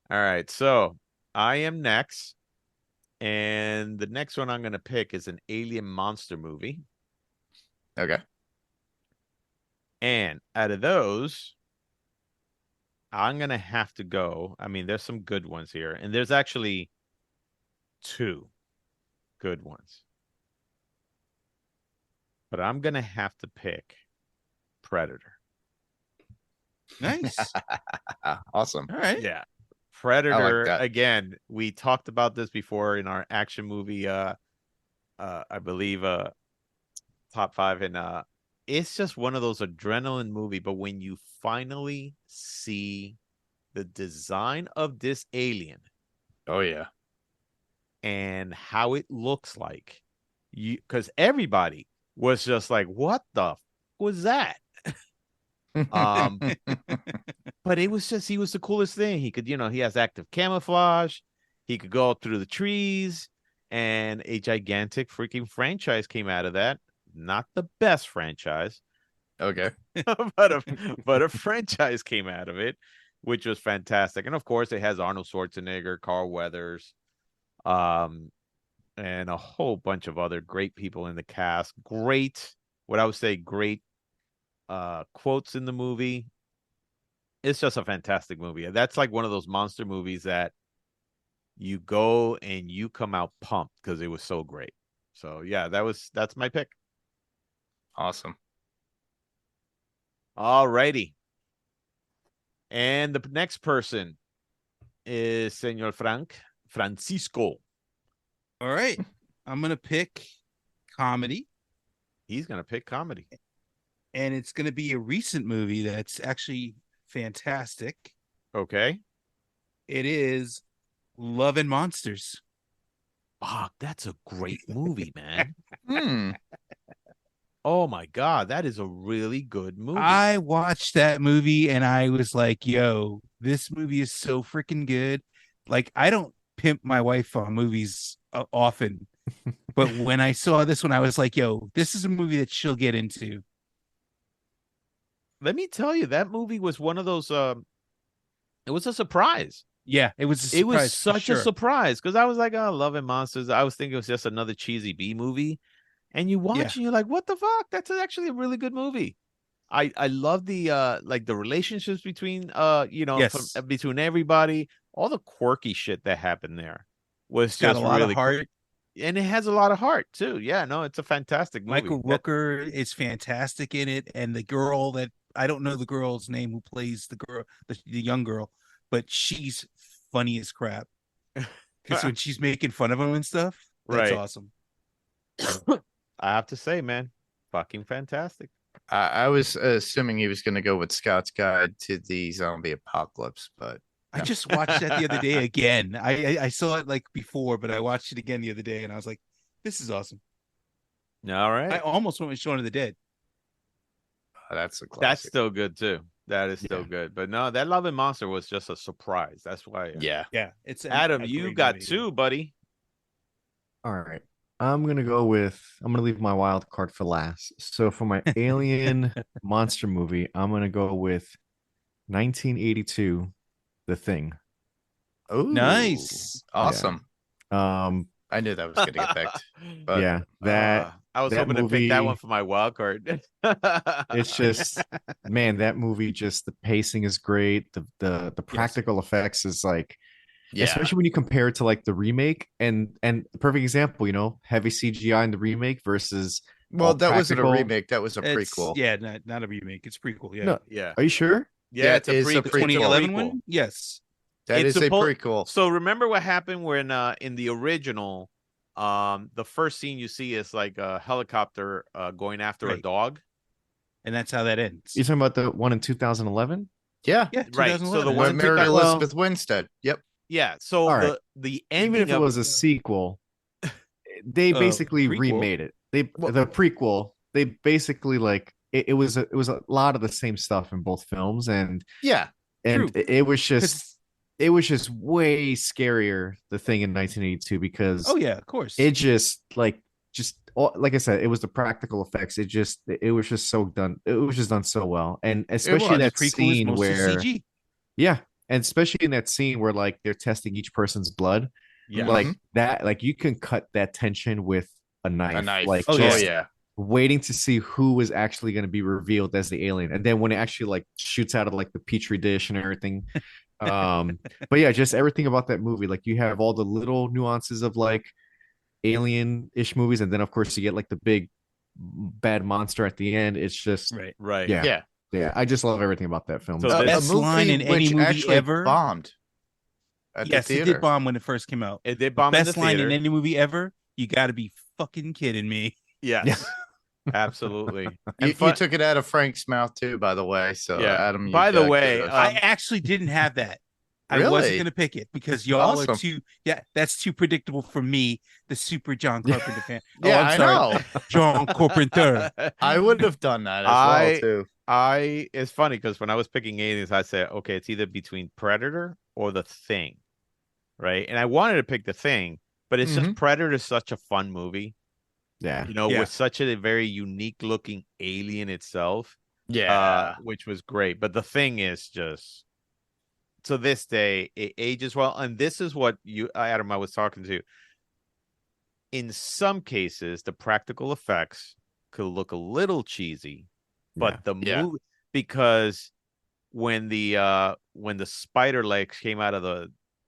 [SPEAKER 2] right. So I am next. And the next one I'm going to pick is an alien monster movie.
[SPEAKER 5] Okay.
[SPEAKER 2] And out of those, I'm going to have to go. I mean, there's some good ones here. And there's actually 2 good ones. But I'm going to have to pick Predator.
[SPEAKER 4] Nice.
[SPEAKER 5] Awesome.
[SPEAKER 4] All right.
[SPEAKER 2] Yeah. Predator,
[SPEAKER 5] that.
[SPEAKER 2] again, we talked about this before in our action movie, I believe, top 5. And it's just one of those adrenaline movie. But when you finally see the design of this alien
[SPEAKER 5] Oh yeah.
[SPEAKER 2] and how it looks like, because everybody was just like, what the was that? But it was just, he was the coolest thing. He could, he has active camouflage. He could go through the trees, and a gigantic freaking franchise came out of that. Not the best franchise,
[SPEAKER 5] Okay.
[SPEAKER 2] but a franchise came out of it, which was fantastic. And of course, it has Arnold Schwarzenegger, Carl Weathers, and a whole bunch of other great people in the cast. Great, what I would say, great quotes in the movie. It's just a fantastic movie. That's like one of those monster movies that you go and you come out pumped because it was so great. So yeah, that's my pick.
[SPEAKER 5] Awesome.
[SPEAKER 2] All righty. And the next person is Senor Francisco.
[SPEAKER 4] All right. I'm gonna pick comedy.
[SPEAKER 2] He's gonna pick comedy.
[SPEAKER 4] And it's gonna be a recent movie that's actually fantastic.
[SPEAKER 2] Okay.
[SPEAKER 4] It is Love and Monsters.
[SPEAKER 2] Fuck, that's a great movie, man.
[SPEAKER 5] Hmm.
[SPEAKER 2] Oh my God, that is a really good movie.
[SPEAKER 4] I watched that movie and I was like, yo, this movie is so freaking good. Like, I don't pimp my wife on movies often, but when I saw this one, I was like, yo, this is a movie that she'll get into.
[SPEAKER 2] Let me tell you, that movie was one of those, it was a surprise.
[SPEAKER 4] Yeah, it was a surprise.
[SPEAKER 2] It was such a
[SPEAKER 4] sure.
[SPEAKER 2] surprise because I was like, oh, Love and Monsters. I was thinking it was just another cheesy B movie. And you watch and you're like, what the fuck? That's actually a really good movie. I love the like the relationships between
[SPEAKER 4] Yes.
[SPEAKER 2] between everybody, all the quirky shit that happened there was
[SPEAKER 4] It's got
[SPEAKER 2] just
[SPEAKER 4] a lot
[SPEAKER 2] really
[SPEAKER 4] of heart.
[SPEAKER 2] and it has a lot of heart too. Yeah, no, it's a fantastic movie.
[SPEAKER 4] Michael Rooker is fantastic in it, and the girl that I don't know the girl's name who plays the girl, the young girl, but she's funny as crap. Because when she's making fun of him and stuff, that's
[SPEAKER 2] Right.
[SPEAKER 4] awesome.
[SPEAKER 2] I have to say, man, fucking fantastic.
[SPEAKER 5] I was assuming he was going to go with Scott's Guide to the Zombie Apocalypse, but
[SPEAKER 4] I just watched that the other day again. I saw it like before, but I watched it again the other day, and I was like, "This is awesome."
[SPEAKER 2] All right,
[SPEAKER 4] I almost went with Shaun of the Dead.
[SPEAKER 5] that's a classic.
[SPEAKER 2] that's still good too. That is still good. But no, that Love and Monster was just a surprise. That's why.
[SPEAKER 5] Yeah.
[SPEAKER 4] Yeah, it's
[SPEAKER 2] Adam,
[SPEAKER 4] a
[SPEAKER 2] you
[SPEAKER 4] great
[SPEAKER 2] got
[SPEAKER 4] movie.
[SPEAKER 2] 2, buddy.
[SPEAKER 3] All right. I'm gonna leave my wild card for last. So for my alien monster movie, I'm gonna go with 1982, The Thing.
[SPEAKER 5] Ooh,
[SPEAKER 4] Nice.
[SPEAKER 5] awesome.
[SPEAKER 3] Um,
[SPEAKER 5] I knew that was going to get picked, but
[SPEAKER 3] yeah, that
[SPEAKER 2] I was
[SPEAKER 3] that
[SPEAKER 2] hoping to pick that one
[SPEAKER 3] movie,
[SPEAKER 2] for my wild card.
[SPEAKER 3] it's just, man, that movie, just the pacing is great. The practical effects is like,
[SPEAKER 5] yeah,
[SPEAKER 3] especially when you compare it to like the remake, and perfect example, heavy CGI in the remake versus
[SPEAKER 5] well,
[SPEAKER 3] all
[SPEAKER 5] that wasn't a
[SPEAKER 3] practical.
[SPEAKER 5] remake. That was a
[SPEAKER 4] It's
[SPEAKER 5] prequel.
[SPEAKER 4] not a remake. It's prequel. Yeah.
[SPEAKER 3] No,
[SPEAKER 2] Yeah.
[SPEAKER 3] are you sure?
[SPEAKER 2] Yeah, it's a
[SPEAKER 5] is a
[SPEAKER 2] pre
[SPEAKER 4] The
[SPEAKER 5] prequel.
[SPEAKER 4] 2011
[SPEAKER 2] prequel.
[SPEAKER 4] one? Yes.
[SPEAKER 5] That
[SPEAKER 2] It's
[SPEAKER 5] is a
[SPEAKER 2] supposed-
[SPEAKER 5] prequel.
[SPEAKER 2] So remember what happened when in the original, the first scene you see is like a helicopter going after a
[SPEAKER 4] Right.
[SPEAKER 2] dog.
[SPEAKER 4] And that's how that ends.
[SPEAKER 3] You talking about the one in 2011?
[SPEAKER 5] Yeah,
[SPEAKER 4] Yeah,
[SPEAKER 2] Right. So the
[SPEAKER 4] 2011.
[SPEAKER 2] one
[SPEAKER 5] with
[SPEAKER 2] in
[SPEAKER 5] Mary
[SPEAKER 2] 2000
[SPEAKER 5] Elizabeth Winstead. Yep.
[SPEAKER 2] Yeah. So
[SPEAKER 3] All right.
[SPEAKER 2] the
[SPEAKER 3] Even
[SPEAKER 2] ending
[SPEAKER 3] if it was a sequel, they basically
[SPEAKER 4] prequel.
[SPEAKER 3] remade it.
[SPEAKER 5] Well-
[SPEAKER 3] The prequel, they basically like it was a lot of the same stuff in both films, and
[SPEAKER 5] Yeah.
[SPEAKER 4] True.
[SPEAKER 3] it was just way scarier, The Thing in 1982, because
[SPEAKER 4] Oh yeah, of course.
[SPEAKER 3] it just like I said, it was the practical effects. It was just so done. It was just done so well, and especially in
[SPEAKER 5] was.
[SPEAKER 3] that
[SPEAKER 4] prequel is
[SPEAKER 3] scene
[SPEAKER 4] mostly
[SPEAKER 3] where
[SPEAKER 4] CG.
[SPEAKER 3] yeah, and especially in that scene where like they're testing each person's blood,
[SPEAKER 2] Yeah.
[SPEAKER 3] like that, like you can cut that tension with a knife.
[SPEAKER 5] A knife.
[SPEAKER 3] Like
[SPEAKER 4] Oh,
[SPEAKER 3] just
[SPEAKER 5] yeah.
[SPEAKER 3] waiting to see who was actually going to be revealed as the alien, and then when it actually like shoots out of like the petri dish and everything. But yeah, just everything about that movie. Like you have all the little nuances of like alien-ish movies, and then of course you get like the big bad monster at the end. It's just
[SPEAKER 2] Right.
[SPEAKER 3] yeah,
[SPEAKER 5] Yeah.
[SPEAKER 3] yeah. I just love everything about that film.
[SPEAKER 2] So
[SPEAKER 5] A
[SPEAKER 4] Best line
[SPEAKER 5] movie
[SPEAKER 4] in any
[SPEAKER 5] which
[SPEAKER 4] movie
[SPEAKER 5] actually
[SPEAKER 4] ever.
[SPEAKER 5] bombed at
[SPEAKER 4] Yes,
[SPEAKER 5] the
[SPEAKER 4] it
[SPEAKER 5] theater.
[SPEAKER 4] did bomb when it first came out.
[SPEAKER 2] It did bomb in the
[SPEAKER 4] Best line
[SPEAKER 2] theater.
[SPEAKER 4] in any movie ever. You got to be fucking kidding me.
[SPEAKER 2] Yes. Absolutely.
[SPEAKER 5] You,
[SPEAKER 2] And fun-
[SPEAKER 5] you took it out of Frank's mouth too, by the way. So
[SPEAKER 2] Yeah.
[SPEAKER 5] Adam, you
[SPEAKER 2] By the
[SPEAKER 5] got
[SPEAKER 2] way,
[SPEAKER 5] kudos.
[SPEAKER 4] I actually didn't have that. I wasn't
[SPEAKER 5] Really?
[SPEAKER 4] going to pick it because y'all
[SPEAKER 5] Awesome.
[SPEAKER 4] are too. Yeah, that's too predictable for me, the super John Carpenter fan.
[SPEAKER 5] Yeah,
[SPEAKER 4] I'm
[SPEAKER 5] I
[SPEAKER 4] sorry,
[SPEAKER 5] know.
[SPEAKER 4] John Carpenter.
[SPEAKER 5] I would have done that as well too.
[SPEAKER 2] It's funny because when I was picking aliens, I said, okay, it's either between Predator or The Thing, right? And I wanted to pick The Thing, but it's just Predator is such a fun movie,
[SPEAKER 3] Yeah,
[SPEAKER 4] Yeah.
[SPEAKER 2] with such a very unique looking alien itself,
[SPEAKER 5] Yeah.
[SPEAKER 2] which was great. But The Thing is just, to this day, it ages well. And this is what Adam, I was talking to. In some cases, the practical effects could look a little cheesy, but the movie, because when the spider legs came out of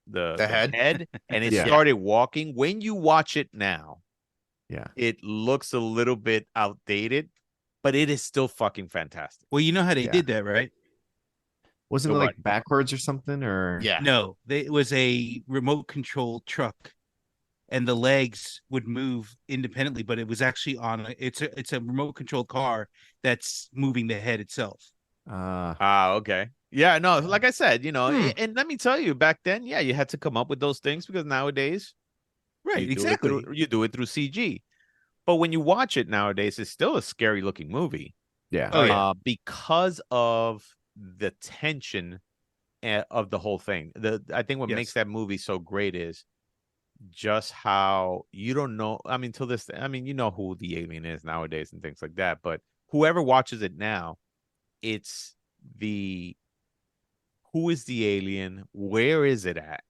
[SPEAKER 2] the head and it started walking, when you watch it now, it looks a little bit outdated, but it is still fucking fantastic.
[SPEAKER 4] Well, you know how they did that, right?
[SPEAKER 3] wasn't it like backwards or something? Or
[SPEAKER 4] No, it was a remote control truck, and the legs would move independently, but it was actually on it's a remote controlled car that's moving the head itself.
[SPEAKER 2] Okay. Yeah, no, like I said, and let me tell you, back then, you had to come up with those things because nowadays,
[SPEAKER 4] right,
[SPEAKER 2] you do it through CG. But when you watch it nowadays, it's still a scary looking movie.
[SPEAKER 3] Yeah.
[SPEAKER 2] Because of the tension of the whole thing. I think what makes that movie so great is just how you don't know. I mean, till this, I mean, you know who the alien is nowadays and things like that. But whoever watches it now, it's who is the alien? Where is it at?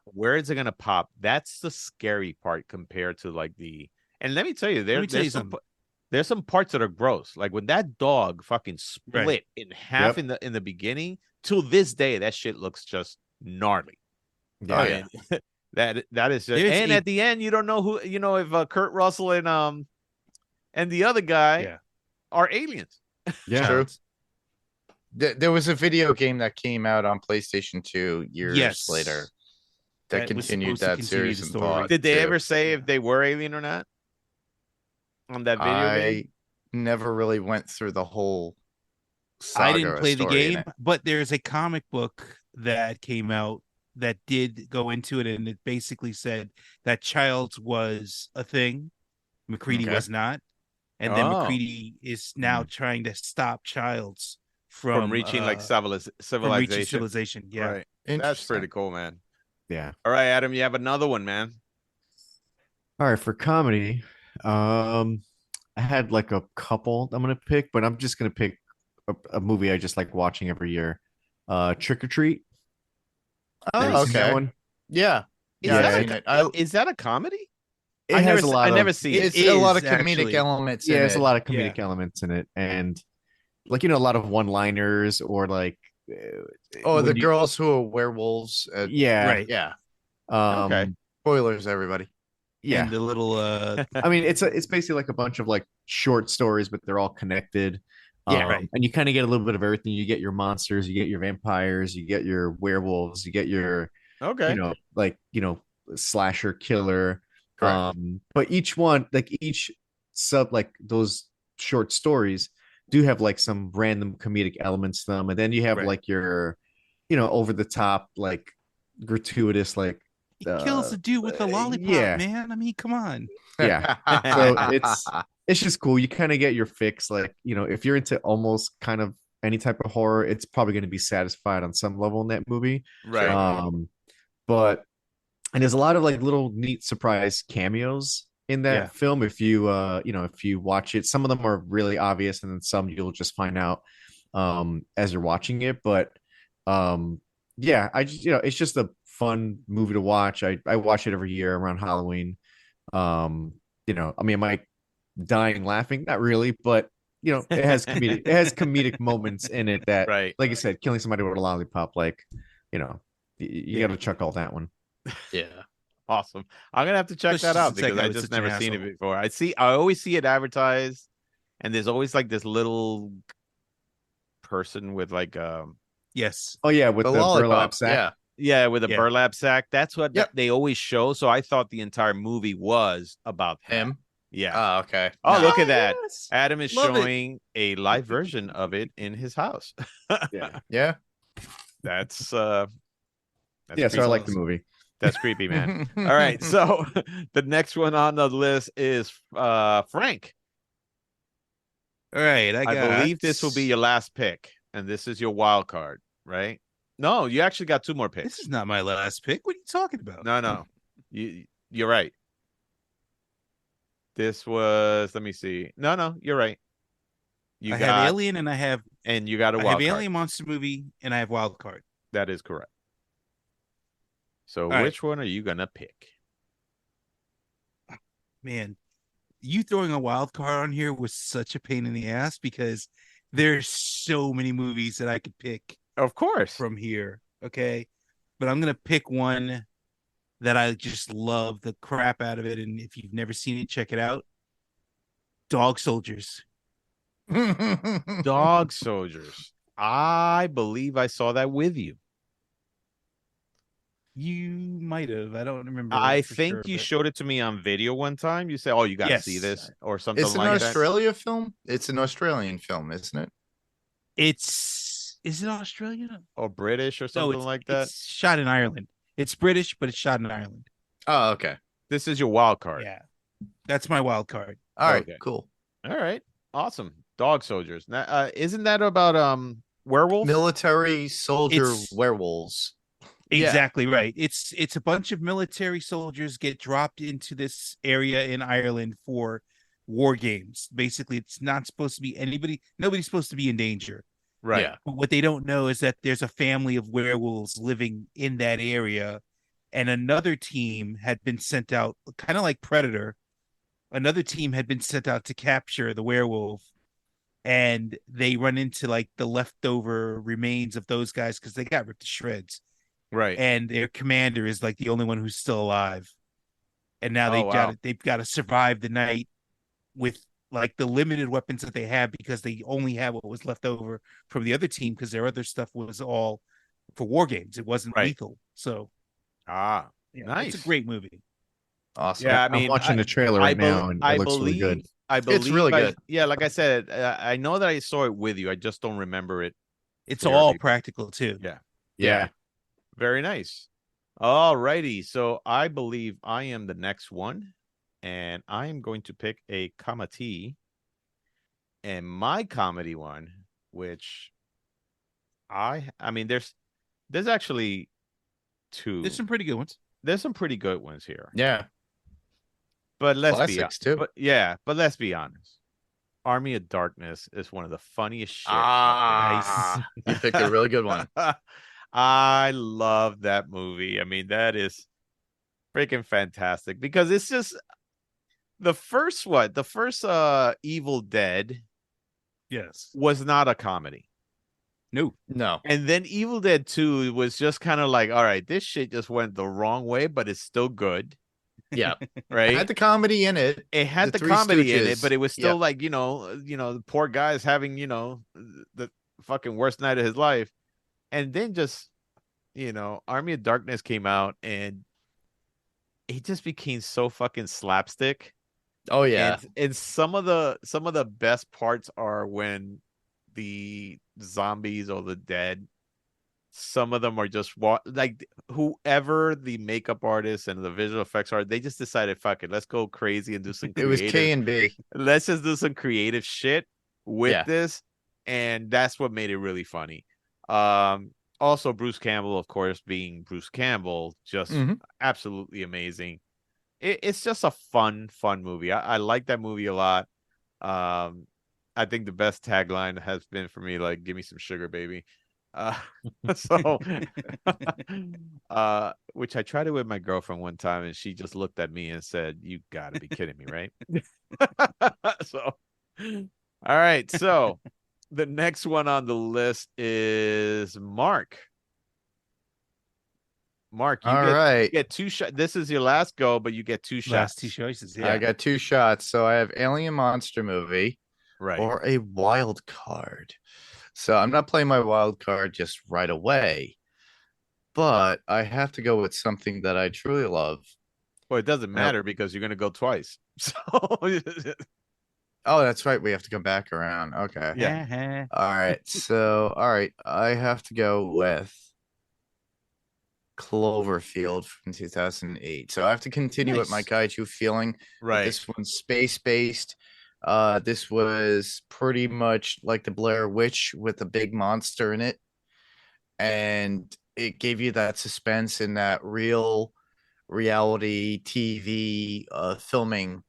[SPEAKER 2] Where is it gonna pop? That's the scary part compared to like and let me tell you, there's some parts that are gross. Like when that dog fucking split in half in the beginning, till this day, that shit looks just gnarly.
[SPEAKER 3] Yeah.
[SPEAKER 2] That is just, and at the end, you don't know who, if Kurt Russell and the other guy are aliens.
[SPEAKER 3] Yeah.
[SPEAKER 5] True. There was a video game that came out on PlayStation 2 years later that continued that series and thought.
[SPEAKER 2] Did they ever say if they were alien or not on that video game?
[SPEAKER 5] I never really went through the whole saga.
[SPEAKER 4] I didn't play the game, but there's a comic book that came out that did go into it, and it basically said that Childs was a thing, McCready was not, and then McCready is now trying to stop Childs from
[SPEAKER 2] reaching like civilization.
[SPEAKER 4] Yeah,
[SPEAKER 2] right. That's pretty cool, man.
[SPEAKER 3] Yeah.
[SPEAKER 2] All right, Adam, you have another one, man.
[SPEAKER 3] All right, for comedy, I had like a couple I'm gonna pick, but I'm just gonna pick a movie I just like watching every year. Trick or Treat. Have you
[SPEAKER 5] Oh,
[SPEAKER 3] seen that
[SPEAKER 5] okay.
[SPEAKER 3] one?
[SPEAKER 5] Yeah.
[SPEAKER 2] Is
[SPEAKER 5] Yeah, I've
[SPEAKER 2] that
[SPEAKER 3] Yeah,
[SPEAKER 5] seen it. I
[SPEAKER 2] is that a comedy?
[SPEAKER 3] it has a
[SPEAKER 2] I
[SPEAKER 3] lot
[SPEAKER 2] never
[SPEAKER 3] of
[SPEAKER 2] seen
[SPEAKER 4] It
[SPEAKER 2] it.
[SPEAKER 5] it's a lot
[SPEAKER 4] is
[SPEAKER 5] of comedic
[SPEAKER 4] actually.
[SPEAKER 5] elements
[SPEAKER 3] yeah,
[SPEAKER 5] in
[SPEAKER 3] there's a
[SPEAKER 5] it.
[SPEAKER 3] lot of
[SPEAKER 4] Yeah.
[SPEAKER 3] comedic elements in it, and like a lot of one-liners or like
[SPEAKER 5] Oh, the
[SPEAKER 3] when you
[SPEAKER 5] girls who are werewolves.
[SPEAKER 3] yeah,
[SPEAKER 4] Right.
[SPEAKER 5] Yeah.
[SPEAKER 2] Okay.
[SPEAKER 3] um,
[SPEAKER 5] Spoilers, everybody.
[SPEAKER 3] yeah.
[SPEAKER 4] And the little
[SPEAKER 3] I mean, it's basically like a bunch of like short stories, but they're all connected.
[SPEAKER 2] Yeah.
[SPEAKER 4] right.
[SPEAKER 3] And you kind of get a little bit of everything. You get your monsters, you get your vampires, you get your werewolves, you get your,
[SPEAKER 2] Okay.
[SPEAKER 3] like, slasher killer.
[SPEAKER 2] Correct.
[SPEAKER 3] But each one, like each sub, like those short stories do have like some random comedic elements to them. And then you have
[SPEAKER 4] Right.
[SPEAKER 3] like your, over the top, like gratuitous, like,
[SPEAKER 4] He kills the dude with a lollipop,
[SPEAKER 3] yeah,
[SPEAKER 4] man. I mean, come on.
[SPEAKER 3] yeah. So it's just cool. You kind of get your fix. Like, if you're into almost kind of any type of horror, it's probably going to be satisfied on some level in that movie.
[SPEAKER 2] Right.
[SPEAKER 3] But and there's a lot of like little neat surprise cameos in
[SPEAKER 4] Yeah.
[SPEAKER 3] that film if you watch it. Some of them are really obvious, and then some you'll just find out as you're watching it. But yeah, I just it's just a fun movie to watch. I watch it every year around Halloween. I mean, am I dying laughing? Not really, but it has comedic moments in it that,
[SPEAKER 2] Right.
[SPEAKER 3] like I said, killing somebody with a lollipop, like, you
[SPEAKER 4] Yeah.
[SPEAKER 3] got to chuckle that one.
[SPEAKER 5] Yeah.
[SPEAKER 2] Awesome. I'm gonna have to check that
[SPEAKER 4] Especially
[SPEAKER 2] out
[SPEAKER 4] since that
[SPEAKER 2] because
[SPEAKER 4] guy
[SPEAKER 2] I
[SPEAKER 4] was
[SPEAKER 2] just
[SPEAKER 4] such an
[SPEAKER 2] never seen it
[SPEAKER 4] asshole.
[SPEAKER 2] before. I always see it advertised, and there's always like this little person with like
[SPEAKER 4] Yes.
[SPEAKER 3] Oh yeah, with
[SPEAKER 5] The
[SPEAKER 3] the burlap
[SPEAKER 5] lollipop.
[SPEAKER 3] sack.
[SPEAKER 5] Yeah.
[SPEAKER 2] yeah, with a
[SPEAKER 4] Yeah.
[SPEAKER 2] burlap sack. That's what
[SPEAKER 5] Yep.
[SPEAKER 2] they always show. So I thought the entire movie was about that.
[SPEAKER 5] Him.
[SPEAKER 2] Yeah.
[SPEAKER 5] Oh, okay.
[SPEAKER 2] Oh, look
[SPEAKER 5] Nah.
[SPEAKER 2] at that.
[SPEAKER 4] Yes.
[SPEAKER 2] Adam is
[SPEAKER 4] Love it.
[SPEAKER 2] showing a live version of it in his house.
[SPEAKER 3] Yeah,
[SPEAKER 5] Yeah.
[SPEAKER 2] That's
[SPEAKER 3] yeah. So I
[SPEAKER 2] creepy.
[SPEAKER 3] like the movie.
[SPEAKER 2] That's creepy, man. All right. So the next one on the list is Frank.
[SPEAKER 4] All right.
[SPEAKER 2] I believe this will be your last pick, and this is your wild card, right? No, you actually got two more
[SPEAKER 4] This
[SPEAKER 2] picks.
[SPEAKER 4] is not my last pick. What are you talking about?
[SPEAKER 2] No. You're right. This was, let me see. No, you're right.
[SPEAKER 4] I have Alien and I have
[SPEAKER 2] you got a
[SPEAKER 4] I have
[SPEAKER 2] wild card.
[SPEAKER 4] Alien Monster Movie and I have Wild Card.
[SPEAKER 2] That is correct. So
[SPEAKER 4] All
[SPEAKER 2] which one are you gonna pick?
[SPEAKER 4] Man, you throwing a wild card on here was such a pain in the ass because there's so many movies that I could pick
[SPEAKER 2] Of course.
[SPEAKER 4] from here. Okay. But I'm gonna pick one that I just love the crap out of it. And if you've never seen it, check it out. Dog Soldiers.
[SPEAKER 2] Dog Soldiers. I believe I saw that with you.
[SPEAKER 4] You might have. I don't remember.
[SPEAKER 2] I
[SPEAKER 4] for
[SPEAKER 2] think
[SPEAKER 4] sure,
[SPEAKER 2] you
[SPEAKER 4] but-
[SPEAKER 2] showed it to me on video one time. You said, "Oh, you got to see
[SPEAKER 4] Yes.
[SPEAKER 2] this" or something
[SPEAKER 5] It's an
[SPEAKER 2] like that.
[SPEAKER 5] Australia film. It's an Australian film, isn't it?
[SPEAKER 4] Is it Australian?
[SPEAKER 2] Or British or
[SPEAKER 4] No,
[SPEAKER 2] something
[SPEAKER 4] it's
[SPEAKER 2] like that.
[SPEAKER 4] It's shot in Ireland. It's British, but it's shot in Ireland.
[SPEAKER 5] Oh, okay.
[SPEAKER 2] This is your wild card.
[SPEAKER 4] Yeah, that's my wild card.
[SPEAKER 5] All right.
[SPEAKER 2] Okay.
[SPEAKER 5] Cool.
[SPEAKER 2] All right. Awesome. Dog Soldiers. Now, isn't that about werewolves?
[SPEAKER 5] Military soldier
[SPEAKER 4] It's-
[SPEAKER 5] werewolves.
[SPEAKER 2] Yeah.
[SPEAKER 4] Exactly right. It's a bunch of military soldiers get dropped into this area in Ireland for war games. Basically, it's not supposed to be nobody's supposed to be in danger.
[SPEAKER 2] Right.
[SPEAKER 5] Yeah.
[SPEAKER 4] But what they don't know is that there's a family of werewolves living in that area, and another team had been sent out, kind of like Predator. Another team had been sent out to capture the werewolf, and they run into like the leftover remains of those guys because they got ripped to shreds.
[SPEAKER 2] Right.
[SPEAKER 4] And their commander is like the only one who's still alive. And now
[SPEAKER 2] wow.
[SPEAKER 4] they've got to survive the night with like the limited weapons that they have because they only have what was left over from the other team because their other stuff was all for war games. It wasn't
[SPEAKER 2] Right.
[SPEAKER 4] lethal. So
[SPEAKER 2] Ah,
[SPEAKER 4] yeah,
[SPEAKER 2] nice.
[SPEAKER 4] it's a great movie.
[SPEAKER 5] Awesome.
[SPEAKER 2] Yeah, I
[SPEAKER 3] I'm
[SPEAKER 2] mean,
[SPEAKER 3] watching the trailer right now, and it looks really good.
[SPEAKER 2] I believe
[SPEAKER 5] It's really good.
[SPEAKER 2] Yeah, like I said, I know that I saw it with you. I just don't remember it.
[SPEAKER 4] It's
[SPEAKER 2] clearly.
[SPEAKER 4] all practical too.
[SPEAKER 2] Yeah.
[SPEAKER 3] Yeah.
[SPEAKER 2] Very nice. All righty. So I believe I am the next one, and I am going to pick a comedy. And my comedy one, which I mean, there's actually two.
[SPEAKER 4] There's some pretty good ones.
[SPEAKER 2] There's some pretty good ones here.
[SPEAKER 5] Yeah.
[SPEAKER 2] But
[SPEAKER 5] Classics too.
[SPEAKER 2] But let's be honest. Army of Darkness is one of the funniest shit.
[SPEAKER 4] Nice.
[SPEAKER 5] You picked a really good one.
[SPEAKER 2] I love that movie. I mean, that is freaking fantastic because it's just the first Evil Dead
[SPEAKER 4] Yes.
[SPEAKER 2] was not a comedy.
[SPEAKER 5] No.
[SPEAKER 2] And then Evil Dead 2 was just kind of like, all right, this shit just went the wrong way, but it's still good.
[SPEAKER 5] Yeah.
[SPEAKER 2] Right.
[SPEAKER 5] It had the comedy in it.
[SPEAKER 2] It had the
[SPEAKER 5] Three
[SPEAKER 2] comedy in it,
[SPEAKER 5] Stooges.
[SPEAKER 2] but it was still like, the poor guy's having, the fucking worst night of his life. And then just, Army of Darkness came out and it just became so fucking slapstick.
[SPEAKER 5] Oh yeah.
[SPEAKER 2] And some of the best parts are when the zombies or the dead, some of them are just like whoever the makeup artist and the visual effects are, they just decided, fuck it, let's go crazy and do some
[SPEAKER 5] It was K and B.
[SPEAKER 2] let's just do some creative shit with this, and that's what made it really funny. Also Bruce Campbell, of course, being Bruce Campbell, just absolutely amazing. It's just a fun movie. I like that movie a lot. I think the best tagline has been for me, like, give me some sugar, baby. So which I tried it with my girlfriend one time and she just looked at me and said, you gotta be kidding me, right? So all right, so the next one on the list is Mark. You get two shots. This is your last go, but you get two shots.
[SPEAKER 4] Last two choices. Yeah.
[SPEAKER 5] I got two shots. So I have Alien Monster Movie
[SPEAKER 2] right,
[SPEAKER 5] or a wild card. So I'm not playing my wild card just right away, but I have to go with something that I truly love.
[SPEAKER 2] Well, it doesn't matter because you're going to go twice. So
[SPEAKER 5] oh, that's right. We have to come back around. Okay.
[SPEAKER 2] Yeah.
[SPEAKER 5] All right. So, all right. I have to go with Cloverfield from 2008. So I have to continue with my kaiju feeling.
[SPEAKER 2] Right.
[SPEAKER 5] This one's space-based. This was pretty much like the Blair Witch with a big monster in it. And it gave you that suspense in that real reality TV filming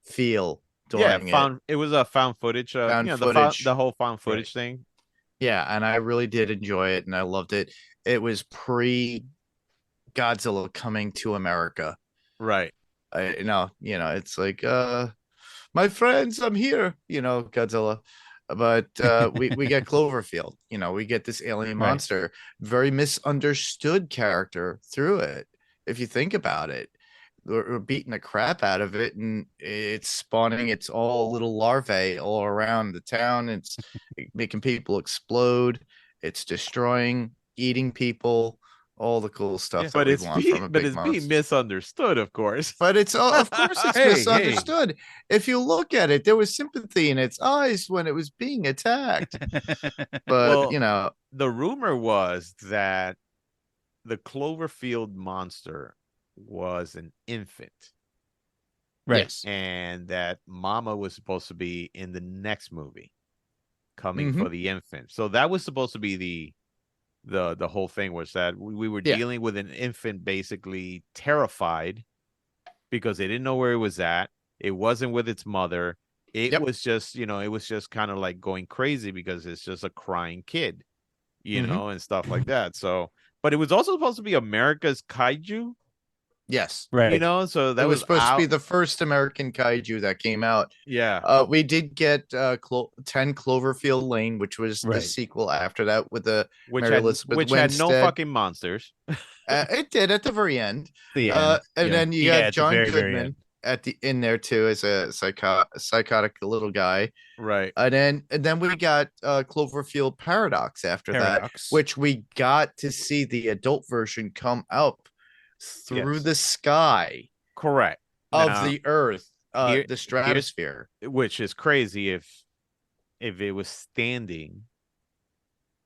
[SPEAKER 5] feel during
[SPEAKER 2] it was a found footage. The whole found footage thing.
[SPEAKER 5] Yeah, and I really did enjoy it, and I loved it. It was pre Godzilla coming to America,
[SPEAKER 2] right?
[SPEAKER 5] It's like, my friends, I'm here, Godzilla. But we get Cloverfield. We get this alien monster, very misunderstood character through it. If you think about it, we're beating the crap out of it, and it's spawning. It's all little larvae all around the town. It's making people explode. It's destroying, eating people. All the cool stuff that we want from a big monster. But it's
[SPEAKER 2] being misunderstood, of course.
[SPEAKER 5] But of course, it's misunderstood. If you look at it, there was sympathy in its eyes when it was being attacked. But
[SPEAKER 2] the rumor was that the Cloverfield monster was an infant,
[SPEAKER 4] right?
[SPEAKER 5] Yes.
[SPEAKER 2] And that Mama was supposed to be in the next movie, coming for the infant. So that was supposed to be the whole thing, was that we were dealing with an infant basically terrified because they didn't know where it was at. It wasn't with its mother. It was just, it was just kind of like going crazy because it's just a crying kid, and stuff like that. So, but it was also supposed to be America's kaiju.
[SPEAKER 5] Yes.
[SPEAKER 2] Right. So that
[SPEAKER 5] was supposed to be the first American kaiju that came out.
[SPEAKER 2] Yeah.
[SPEAKER 5] We did get 10 Cloverfield Lane, which was the sequel after that with
[SPEAKER 2] which
[SPEAKER 5] Mary Elizabeth
[SPEAKER 2] which
[SPEAKER 5] Winstead.
[SPEAKER 2] had no fucking monsters.
[SPEAKER 5] It did at the very end. And then you got John Goodman in there too as a psychotic little guy.
[SPEAKER 2] Right.
[SPEAKER 5] And then we got Cloverfield Paradox after that, which we got to see the adult version come up through the sky,
[SPEAKER 2] correct,
[SPEAKER 5] of the earth, the stratosphere,
[SPEAKER 2] which is crazy if it was standing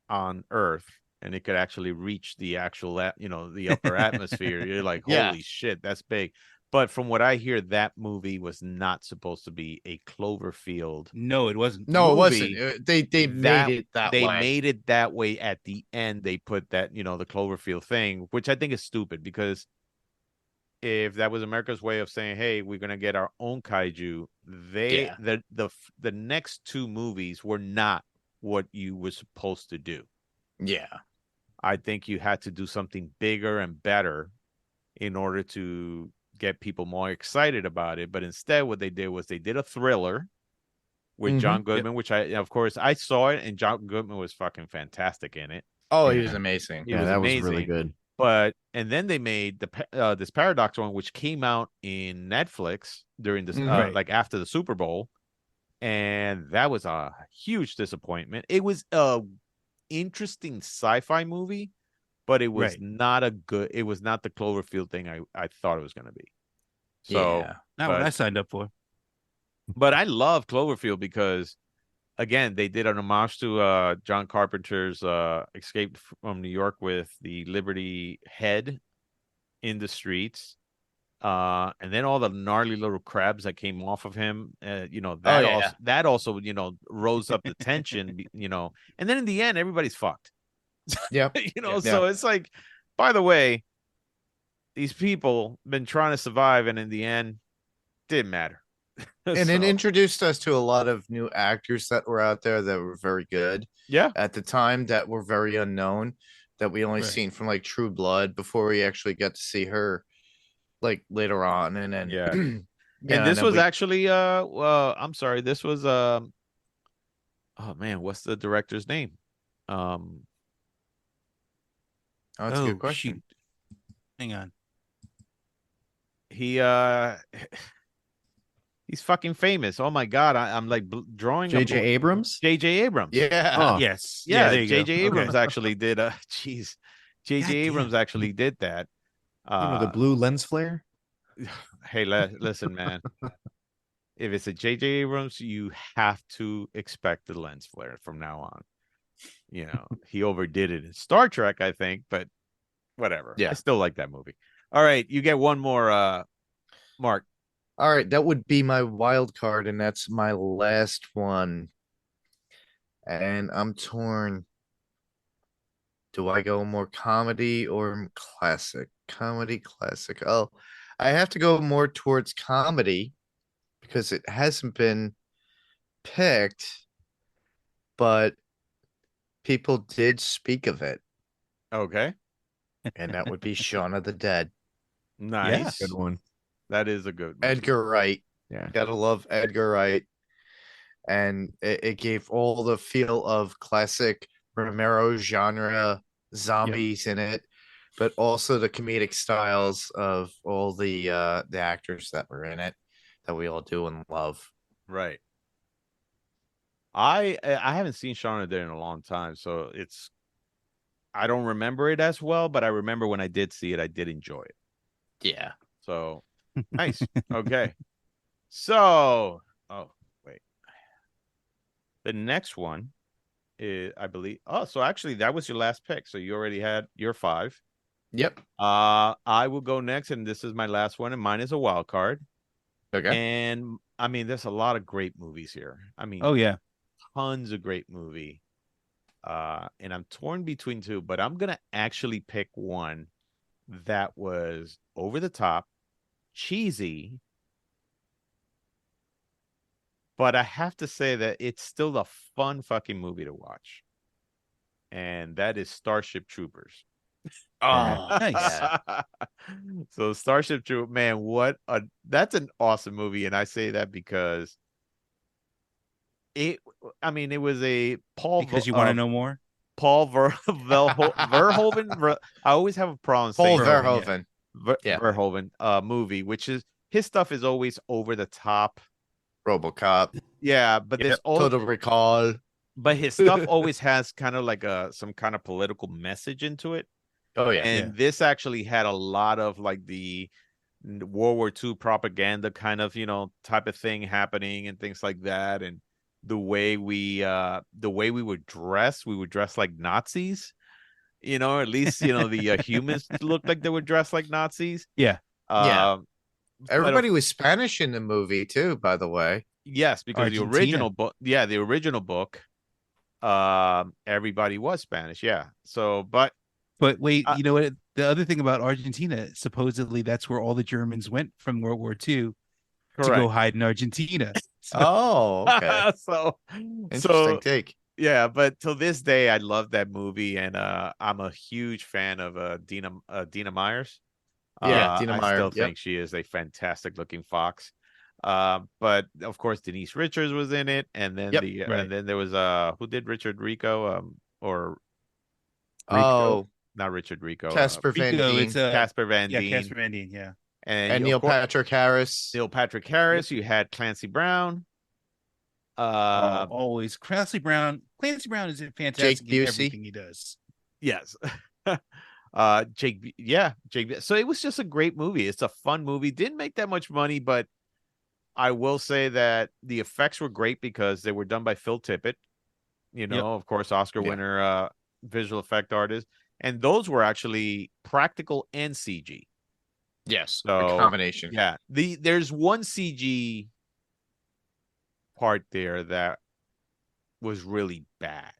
[SPEAKER 2] on earth and it could actually reach the actual the upper atmosphere. You're like, holy shit, that's big. But from what I hear, that movie was not supposed to be a Cloverfield.
[SPEAKER 4] No, it wasn't.
[SPEAKER 5] No, it wasn't. They made it that way.
[SPEAKER 2] They made it that way at the end. They put that, the Cloverfield thing, which I think is stupid because if that was America's way of saying, "Hey, we're gonna get our own kaiju," the next two movies were not what you were supposed to do.
[SPEAKER 5] Yeah.
[SPEAKER 2] I think you had to do something bigger and better in order to get people more excited about it. But instead, what they did was they did a thriller with John Goodman, which of course, I saw it, and John Goodman was fucking fantastic in it.
[SPEAKER 5] Oh, he was amazing.
[SPEAKER 2] He was
[SPEAKER 3] that
[SPEAKER 2] amazing.
[SPEAKER 3] was really good.
[SPEAKER 2] And then they made this Paradox one, which came out in Netflix during this, like after the Super Bowl, and that was a huge disappointment. It was a interesting sci-fi movie, but it was not it was not the Cloverfield thing I thought it was going to be. So
[SPEAKER 4] not what I signed up for.
[SPEAKER 2] But I love Cloverfield because, again, they did an homage to John Carpenter's Escape from New York with the Liberty head in the streets. And then all the gnarly little crabs that came off of him, that also, rose up the tension, and then in the end, everybody's fucked.
[SPEAKER 5] Yeah.
[SPEAKER 2] So it's like, by the way, these people been trying to survive, and in the end, didn't matter.
[SPEAKER 5] And it introduced us to a lot of new actors that were out there that were very good.
[SPEAKER 2] Yeah.
[SPEAKER 5] At the time, that were very unknown, that we only seen from like True Blood before we actually got to see her like later on. And then
[SPEAKER 2] and this was actually I'm sorry, this was oh man, what's the director's name?
[SPEAKER 5] That's a good question.
[SPEAKER 4] Hang on.
[SPEAKER 2] He's fucking famous. Oh my god, I'm like drawing
[SPEAKER 3] J.J. Abrams.
[SPEAKER 2] J.J. Abrams.
[SPEAKER 5] Yeah.
[SPEAKER 4] Yes.
[SPEAKER 2] Yeah.
[SPEAKER 4] There you
[SPEAKER 2] J.J.
[SPEAKER 4] go.
[SPEAKER 2] Abrams actually did. Jeez. J.J. Abrams actually did that.
[SPEAKER 3] The blue lens flare.
[SPEAKER 2] Hey, listen, man. If it's a J.J. Abrams, you have to expect the lens flare from now on. He overdid it in Star Trek, I think, but whatever.
[SPEAKER 5] Yeah.
[SPEAKER 2] I still like that movie. All right, you get one more, Mark.
[SPEAKER 5] All right, that would be my wild card, and that's my last one. And I'm torn. Do I go more comedy or classic? Comedy, classic. Oh, I have to go more towards comedy because it hasn't been picked, but people did speak of it.
[SPEAKER 2] Okay.
[SPEAKER 5] And that would be Shaun of the Dead.
[SPEAKER 2] Nice.
[SPEAKER 3] Good one.
[SPEAKER 2] That is a good one.
[SPEAKER 5] Edgar Wright.
[SPEAKER 3] Yeah.
[SPEAKER 5] Gotta love Edgar Wright. And it gave all the feel of classic Romero genre zombies in it, but also the comedic styles of all the actors that were in it that we all do and love.
[SPEAKER 2] Right. I haven't seen Shaun of the Dead in a long time, so I don't remember it as well, but I remember when I did see it, I did enjoy it.
[SPEAKER 5] Yeah.
[SPEAKER 2] So nice. Okay. So, wait. The next one is, I believe. Oh, so actually, that was your last pick. So you already had your 5.
[SPEAKER 5] Yep.
[SPEAKER 2] I will go next, and this is my last one, and mine is a wild card.
[SPEAKER 5] Okay.
[SPEAKER 2] And I mean, there's a lot of great movies here. I mean, tons of great movie. And I'm torn between two, but I'm gonna actually pick one that was over the top, cheesy, but I have to say that it's still a fun fucking movie to watch. And that is Starship Troopers.
[SPEAKER 5] Oh,
[SPEAKER 4] nice.
[SPEAKER 2] So Starship Troopers, man, that's an awesome movie. And I say that because it was a Paul.
[SPEAKER 4] Because you want to know more?
[SPEAKER 2] Paul Verhoeven. I always have a problem
[SPEAKER 5] Paul
[SPEAKER 2] saying
[SPEAKER 5] Verhoeven.
[SPEAKER 2] Verhoeven movie, which is his stuff is always over the top.
[SPEAKER 5] RoboCop.
[SPEAKER 2] Yeah, but there's
[SPEAKER 5] Total Recall.
[SPEAKER 2] But his stuff always has kind of like some kind of political message into it.
[SPEAKER 5] Oh yeah.
[SPEAKER 2] And this actually had a lot of like the World War II propaganda kind of, type of thing happening and things like that. And the way we would dress like Nazis, at least, the humans looked like they were dressed like Nazis.
[SPEAKER 4] Yeah.
[SPEAKER 5] Everybody was Spanish in the movie too, by the way.
[SPEAKER 2] Yes, because the original book, everybody was Spanish. Yeah. So, but
[SPEAKER 4] But wait,
[SPEAKER 2] Uh,
[SPEAKER 4] you know what? The other thing about Argentina, supposedly that's where all the Germans went from World War II to go
[SPEAKER 2] correct.
[SPEAKER 4] hide in Argentina. So
[SPEAKER 5] Oh, okay.
[SPEAKER 2] so
[SPEAKER 5] Interesting
[SPEAKER 2] so
[SPEAKER 5] take.
[SPEAKER 2] yeah, but till this day, I love that movie, and I'm a huge fan of Dina Myers.
[SPEAKER 5] Yeah, Dina
[SPEAKER 2] I
[SPEAKER 5] Meyer.
[SPEAKER 2] still
[SPEAKER 5] Yep.
[SPEAKER 2] think she is a fantastic looking fox. But of course Denise Richards was in it, and then
[SPEAKER 5] Yep.
[SPEAKER 2] the
[SPEAKER 4] right.
[SPEAKER 2] and then there was who did Richard Rico or
[SPEAKER 4] Rico.
[SPEAKER 5] Oh,
[SPEAKER 2] not Richard Rico,
[SPEAKER 5] Casper Van
[SPEAKER 4] Rico, it's
[SPEAKER 5] Dien
[SPEAKER 2] Casper Van
[SPEAKER 4] yeah,
[SPEAKER 2] Dien,
[SPEAKER 4] Casper Van Dien, yeah.
[SPEAKER 2] and
[SPEAKER 5] and
[SPEAKER 2] of
[SPEAKER 5] Neil
[SPEAKER 2] course
[SPEAKER 5] Patrick Harris.
[SPEAKER 2] Neil Patrick Harris. You had Clancy Brown.
[SPEAKER 4] Oh,
[SPEAKER 2] Uh,
[SPEAKER 4] always Clancy Brown. Clancy Brown is
[SPEAKER 5] Jake
[SPEAKER 4] fantastic in
[SPEAKER 5] Busey.
[SPEAKER 4] everything he does.
[SPEAKER 2] yes. Jake. So it was just a great movie. It's a fun movie. Didn't make that much money, but I will say that the effects were great because they were done by Phil Tippett.
[SPEAKER 4] Yep.
[SPEAKER 2] Of course, Oscar
[SPEAKER 5] Yeah.
[SPEAKER 2] winner visual effect artist, and those were actually practical and CG.
[SPEAKER 5] Yes,
[SPEAKER 2] So
[SPEAKER 5] a combination.
[SPEAKER 2] yeah, there's one CG part there that was really bad,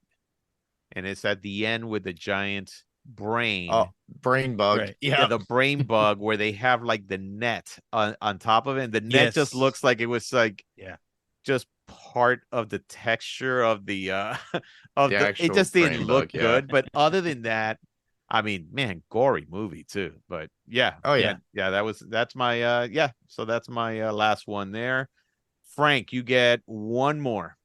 [SPEAKER 2] and it's at the end with the giant brain.
[SPEAKER 5] Oh, brain bug.
[SPEAKER 4] Right.
[SPEAKER 2] Yeah, the brain bug where they have like the net on top of it. And the net just
[SPEAKER 4] Yes.
[SPEAKER 2] looks like it was like
[SPEAKER 4] Yeah.
[SPEAKER 2] just part of the texture of the of
[SPEAKER 5] The
[SPEAKER 2] it
[SPEAKER 5] actual
[SPEAKER 2] just didn't
[SPEAKER 5] brain
[SPEAKER 2] look
[SPEAKER 5] bug, yeah.
[SPEAKER 2] good. But other than that, I mean, man, gory movie too. But yeah,
[SPEAKER 5] Oh, yeah.
[SPEAKER 2] that's my so that's my last one there. Frank, you get one more.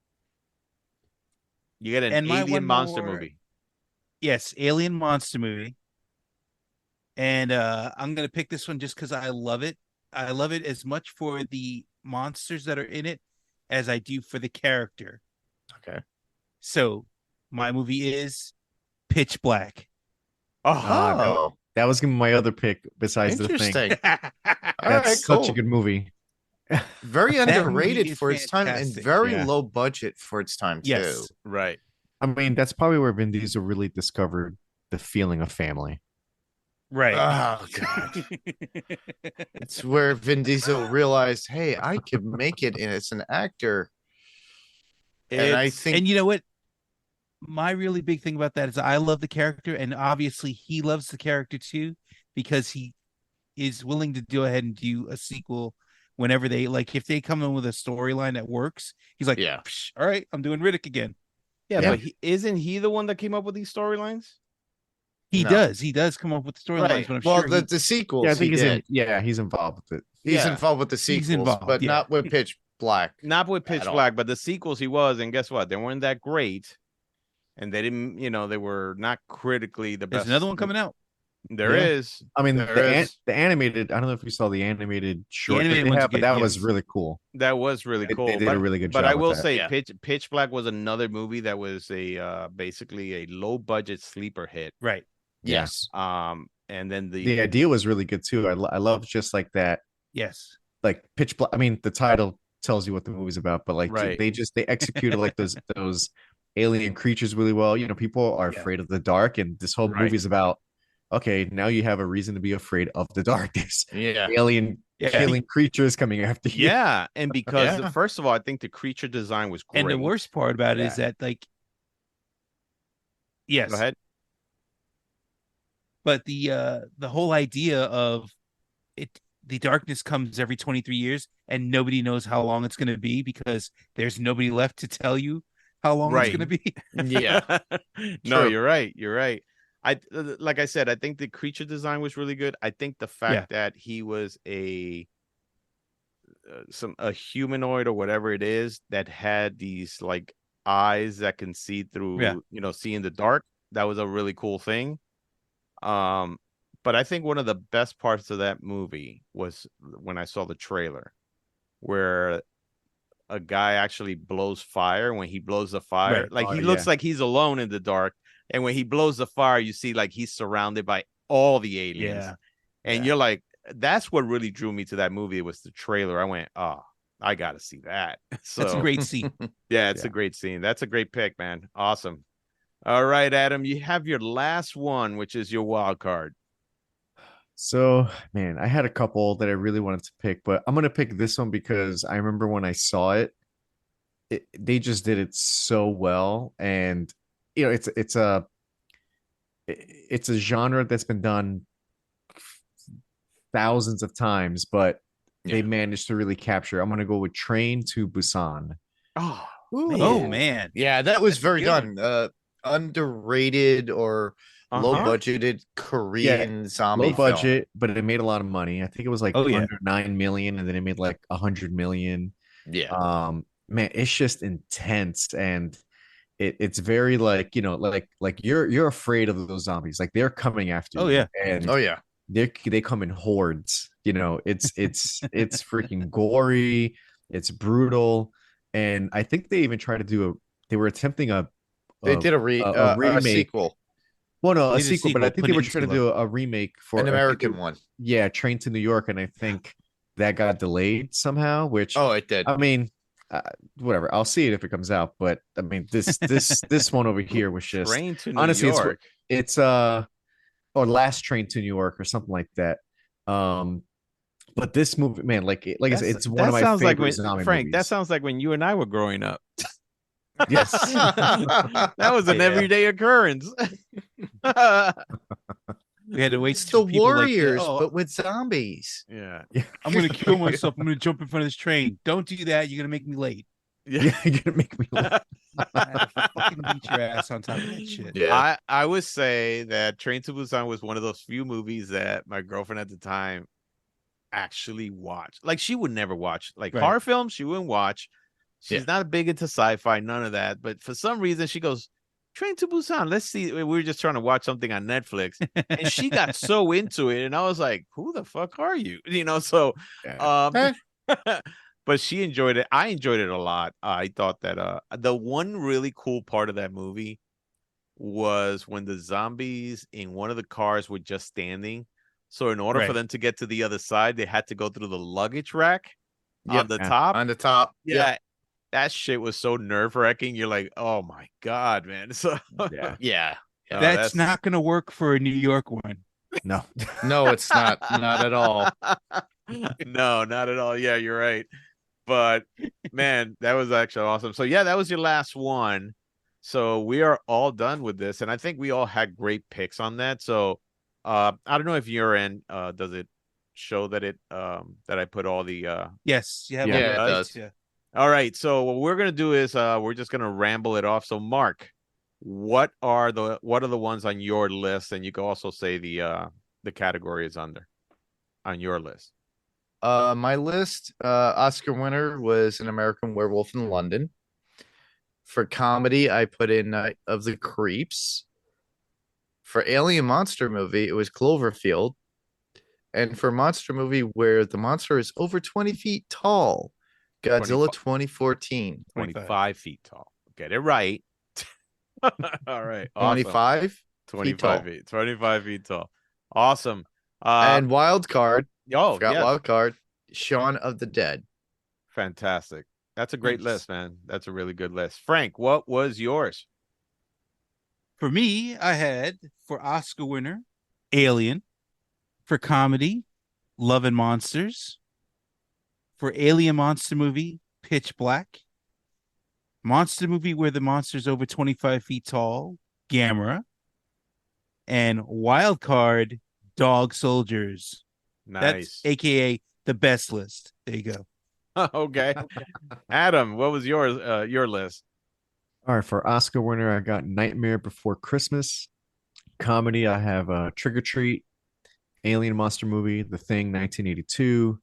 [SPEAKER 2] You get an
[SPEAKER 4] And my
[SPEAKER 2] alien
[SPEAKER 4] one
[SPEAKER 2] monster
[SPEAKER 4] more,
[SPEAKER 2] movie.
[SPEAKER 4] yes, Alien Monster movie. And I'm gonna pick this one just because I love it. I love it as much for the monsters that are in it as I do for the character.
[SPEAKER 5] Okay.
[SPEAKER 4] So my movie is Pitch Black.
[SPEAKER 5] Oh,
[SPEAKER 3] That was gonna be my other pick besides the thing.
[SPEAKER 5] interesting. All
[SPEAKER 3] That's
[SPEAKER 5] right,
[SPEAKER 3] such a
[SPEAKER 5] cool.
[SPEAKER 3] good movie.
[SPEAKER 5] Very
[SPEAKER 4] That
[SPEAKER 5] underrated
[SPEAKER 4] movie is
[SPEAKER 5] for its time and
[SPEAKER 4] fantastic.
[SPEAKER 5] very
[SPEAKER 3] Yeah.
[SPEAKER 5] low budget for its time too.
[SPEAKER 4] Yes.
[SPEAKER 2] Right.
[SPEAKER 3] I mean, that's probably where Vin Diesel really discovered the feeling of family.
[SPEAKER 4] Right.
[SPEAKER 5] Oh god. It's where Vin Diesel realized, hey, I could make it as an actor. And I think
[SPEAKER 4] And you know what? My really big thing about that is I love the character, and obviously he loves the character too, because he is willing to go ahead and do a sequel whenever they like. If they come in with a storyline that works, he's like,
[SPEAKER 5] Yeah.
[SPEAKER 4] all right, I'm doing Riddick again.
[SPEAKER 2] Yeah,
[SPEAKER 3] Yeah.
[SPEAKER 2] but isn't he the one that came up with these storylines?
[SPEAKER 4] He
[SPEAKER 5] No.
[SPEAKER 4] does come up with storylines,
[SPEAKER 2] Right.
[SPEAKER 4] but I'm
[SPEAKER 5] well,
[SPEAKER 4] sure
[SPEAKER 5] the sequels
[SPEAKER 3] Yeah, I think
[SPEAKER 5] he
[SPEAKER 3] he's
[SPEAKER 5] did.
[SPEAKER 3] he's involved with it.
[SPEAKER 5] He's
[SPEAKER 2] Yeah.
[SPEAKER 5] involved with the sequels,
[SPEAKER 4] involved,
[SPEAKER 5] but
[SPEAKER 4] yeah.
[SPEAKER 5] not with Pitch Black.
[SPEAKER 2] Not with Pitch
[SPEAKER 5] At all.
[SPEAKER 2] Black, but the sequels he was, and guess what? They weren't that great, and they didn't, they were not critically the
[SPEAKER 4] there's
[SPEAKER 2] best.
[SPEAKER 4] another one coming out.
[SPEAKER 2] There
[SPEAKER 3] Yeah.
[SPEAKER 2] is.
[SPEAKER 3] I mean,
[SPEAKER 2] There is.
[SPEAKER 3] the animated. I don't know if you saw the animated short
[SPEAKER 4] animated
[SPEAKER 3] that they
[SPEAKER 4] one's
[SPEAKER 3] have, but
[SPEAKER 4] good,
[SPEAKER 3] that was
[SPEAKER 4] yes.
[SPEAKER 3] really cool.
[SPEAKER 2] That was really
[SPEAKER 3] They-
[SPEAKER 2] cool.
[SPEAKER 3] they did a really good
[SPEAKER 2] But
[SPEAKER 3] job
[SPEAKER 2] I
[SPEAKER 3] with
[SPEAKER 2] will
[SPEAKER 3] that.
[SPEAKER 2] say,
[SPEAKER 5] Yeah.
[SPEAKER 2] Pitch Black was another movie that was a basically a low budget sleeper hit.
[SPEAKER 4] Right.
[SPEAKER 5] Yes.
[SPEAKER 2] And then
[SPEAKER 3] The idea was really good too. I love just like that,
[SPEAKER 4] Yes.
[SPEAKER 3] like Pitch Black. I mean, the title tells you what the movie's about, but like
[SPEAKER 2] Right.
[SPEAKER 3] they executed like those alien creatures really well. People are
[SPEAKER 4] Yeah.
[SPEAKER 3] afraid of the dark, and this whole
[SPEAKER 2] Right.
[SPEAKER 3] movie's about, okay, now you have a reason to be afraid of the darkness.
[SPEAKER 5] Yeah.
[SPEAKER 3] Alien
[SPEAKER 4] Yeah.
[SPEAKER 3] killing creatures coming after you.
[SPEAKER 2] Yeah, and because
[SPEAKER 5] Yeah.
[SPEAKER 2] first of all, I think the creature design was great.
[SPEAKER 4] And the worst part about it is that like, yes,
[SPEAKER 2] Go ahead.
[SPEAKER 4] but the whole idea of it, the darkness comes every 23 years and nobody knows how long it's going to be because there's nobody left to tell you how long
[SPEAKER 2] Right.
[SPEAKER 4] it's going to be.
[SPEAKER 5] Yeah.
[SPEAKER 2] No,
[SPEAKER 5] True.
[SPEAKER 2] you're right. You're right. Like I said, I think the creature design was really good. I think the fact that he was a humanoid or whatever it is that had these like eyes that can see through, see in the dark. That was a really cool thing. But I think one of the best parts of that movie was when I saw the trailer where a guy actually blows fire. When he blows the fire,
[SPEAKER 4] Right.
[SPEAKER 2] like
[SPEAKER 3] Oh,
[SPEAKER 2] he looks
[SPEAKER 3] yeah.
[SPEAKER 2] like he's alone in the dark. And when he blows the fire, you see like he's surrounded by all the aliens.
[SPEAKER 4] Yeah.
[SPEAKER 2] And you're like, that's what really drew me to that movie. It was the trailer. I went, oh, I got to see that. So
[SPEAKER 4] That's a great scene.
[SPEAKER 2] yeah, it's a great scene. That's a great pick, man. Awesome. All right, Adam, you have your last one, which is your wild card.
[SPEAKER 3] So, man, I had a couple that I really wanted to pick, but I'm gonna pick this one because I remember when I saw it, they just did it so well, and it's it's a genre that's been done thousands of times, but they
[SPEAKER 5] Yeah.
[SPEAKER 3] managed to really capture. I'm gonna go with Train to Busan.
[SPEAKER 2] Oh,
[SPEAKER 4] Oh
[SPEAKER 2] man.
[SPEAKER 4] man.
[SPEAKER 5] Yeah, that was
[SPEAKER 4] That's a
[SPEAKER 5] very
[SPEAKER 4] good
[SPEAKER 5] done. Underrated or low
[SPEAKER 2] Uh-huh.
[SPEAKER 5] budgeted
[SPEAKER 3] Yeah,
[SPEAKER 5] Korean
[SPEAKER 3] low
[SPEAKER 5] zombie film.
[SPEAKER 3] budget, but it made a lot of money. I think it was like
[SPEAKER 4] Oh yeah.
[SPEAKER 3] under 9 million, and then it made like 100 million.
[SPEAKER 5] Yeah.
[SPEAKER 3] Man, it's just intense, and it's very like like you're afraid of those zombies, like they're coming after
[SPEAKER 4] Oh
[SPEAKER 3] you,
[SPEAKER 4] yeah.
[SPEAKER 5] Oh
[SPEAKER 3] and
[SPEAKER 5] yeah.
[SPEAKER 3] they come in hordes. It's freaking gory, it's brutal, and I think they even tried to do they were attempting
[SPEAKER 5] They
[SPEAKER 3] a
[SPEAKER 5] did a
[SPEAKER 3] remake.
[SPEAKER 5] sequel,
[SPEAKER 3] Well, no,
[SPEAKER 4] They
[SPEAKER 3] a
[SPEAKER 4] did a
[SPEAKER 3] sequel, but I
[SPEAKER 4] sequel,
[SPEAKER 3] think
[SPEAKER 4] put
[SPEAKER 3] they
[SPEAKER 4] it
[SPEAKER 3] were
[SPEAKER 4] in
[SPEAKER 3] trying to
[SPEAKER 4] Silo.
[SPEAKER 3] do a remake
[SPEAKER 5] an
[SPEAKER 3] for
[SPEAKER 5] American one.
[SPEAKER 3] yeah, Train to New York, and I think that got delayed somehow. Which
[SPEAKER 5] Oh, it did.
[SPEAKER 3] I mean, whatever. I'll see it if it comes out. But I mean, this one over here was just
[SPEAKER 2] Train to New
[SPEAKER 3] honestly,
[SPEAKER 2] York.
[SPEAKER 3] it's or Last Train to New York or something like that. But this movie, man, like I said, it's one of
[SPEAKER 2] That
[SPEAKER 3] my
[SPEAKER 2] sounds like
[SPEAKER 3] favorite
[SPEAKER 2] when
[SPEAKER 3] zombie
[SPEAKER 2] Frank. That
[SPEAKER 3] movies.
[SPEAKER 2] sounds like when you and I were growing up.
[SPEAKER 3] Yes.
[SPEAKER 2] That was an
[SPEAKER 4] Yeah.
[SPEAKER 2] everyday occurrence.
[SPEAKER 4] We had to wait
[SPEAKER 5] It's
[SPEAKER 4] till
[SPEAKER 5] the
[SPEAKER 4] people like,
[SPEAKER 5] Warriors,
[SPEAKER 4] oh,
[SPEAKER 5] but with zombies.
[SPEAKER 2] Yeah.
[SPEAKER 4] I'm gonna kill myself. I'm gonna jump in front of this train. Don't do that. You're gonna make me late.
[SPEAKER 3] Yeah, you're gonna make me laugh.
[SPEAKER 4] I had to fucking beat your ass on top of that shit.
[SPEAKER 5] Yeah.
[SPEAKER 2] I would say that Train to Busan was one of those few movies that my girlfriend at the time actually watched. Like she would never watch like
[SPEAKER 4] Right.
[SPEAKER 2] horror films. She wouldn't watch. She's
[SPEAKER 5] Yeah.
[SPEAKER 2] not big into sci-fi, none of that. But for some reason, she goes, Train to Busan. Let's see. We were just trying to watch something on Netflix, and she got so into it, and I was like, "Who the fuck are you?" So,
[SPEAKER 3] Yeah.
[SPEAKER 2] but she enjoyed it. I enjoyed it a lot. I thought that the one really cool part of that movie was when the zombies in one of the cars were just standing. So in order for
[SPEAKER 4] Right.
[SPEAKER 2] them to get to the other side, they had to go through the luggage rack on
[SPEAKER 5] Yep.
[SPEAKER 2] the
[SPEAKER 3] Yeah.
[SPEAKER 2] top.
[SPEAKER 5] On the top.
[SPEAKER 2] Yeah, that shit was so nerve wracking. You're like, oh my god, man. So
[SPEAKER 3] Yeah.
[SPEAKER 5] Yeah.
[SPEAKER 4] That's not gonna work for a New York one.
[SPEAKER 3] No.
[SPEAKER 5] No, it's not. Not at all.
[SPEAKER 2] No, not at all. Yeah, you're right. But man, that was actually awesome. So yeah, that was your last one. So we are all done with this, and I think we all had great picks on that. So I don't know if your end does it show that that I put all the
[SPEAKER 4] Yes, you have
[SPEAKER 3] Yeah.
[SPEAKER 4] all
[SPEAKER 5] Yeah,
[SPEAKER 4] the
[SPEAKER 5] it
[SPEAKER 4] rights,
[SPEAKER 5] does.
[SPEAKER 4] yeah.
[SPEAKER 2] all right. So what we're gonna do is we're just gonna ramble it off. So Mark, what are the ones on your list? And you can also say the category is on your list.
[SPEAKER 5] My list, Oscar winner was An American Werewolf in London. For comedy, I put in Night of the Creeps. For alien monster movie, it was Cloverfield. And for monster movie where the monster is over 20 feet tall, Godzilla 2014.
[SPEAKER 2] 25 feet tall. Get it right. All right. Awesome.
[SPEAKER 5] 25
[SPEAKER 2] 25 feet. 25 feet tall. Awesome.
[SPEAKER 5] And wild card,
[SPEAKER 2] oh,
[SPEAKER 5] forgot
[SPEAKER 2] yes.
[SPEAKER 5] wild card, Shaun of the Dead.
[SPEAKER 2] Fantastic. That's a great
[SPEAKER 4] Nice.
[SPEAKER 2] list, man. That's a really good list. Frank, what was yours?
[SPEAKER 4] For me, I had for Oscar winner, Alien. For comedy, Love and Monsters. For alien monster movie, Pitch Black. Monster movie where the monster's over 25 feet tall, Gamera. And wild card, Dog Soldiers. That's
[SPEAKER 2] Nice.
[SPEAKER 4] AKA the best list. There you go.
[SPEAKER 2] Okay. Adam, what was your list?
[SPEAKER 3] All right, for Oscar winner, I got Nightmare Before Christmas. Comedy, I have Trick or Treat, Alien Monster Movie, The Thing, 1982,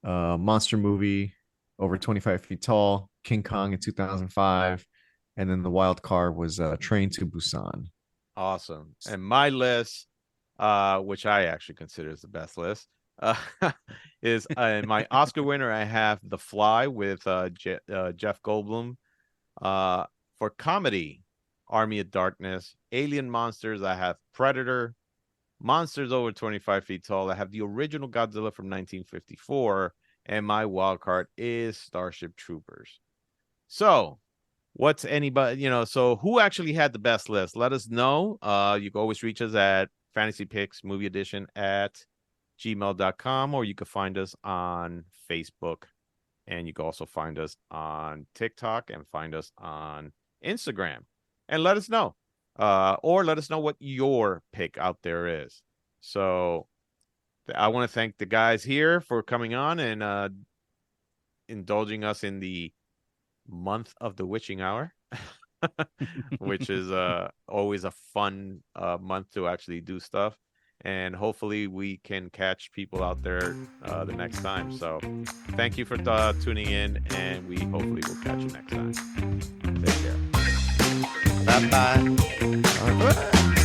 [SPEAKER 3] Monster Movie, over 25 feet tall, King Kong in 2005, and then the wild card was Train to Busan.
[SPEAKER 2] Awesome. And my list, which I actually consider is the best list, is my Oscar winner. I have The Fly with Jeff Goldblum. For comedy, Army of Darkness. Alien monsters, I have Predator. Monsters over 25 feet tall, I have the original Godzilla from 1954. And my wild card is Starship Troopers. So what's anybody, so who actually had the best list? Let us know. You can always reach us at Fantasy Picks Movie Edition at gmail.com, or you can find us on Facebook, and you can also find us on TikTok and find us on Instagram, and let us know. or let us know what your pick out there is. So I want to thank the guys here for coming on and indulging us in the month of the witching hour, which is always a fun month to actually do stuff. And hopefully we can catch people out there the next time. So thank you for tuning in, and we hopefully will catch you next time. Take care.
[SPEAKER 5] Bye bye.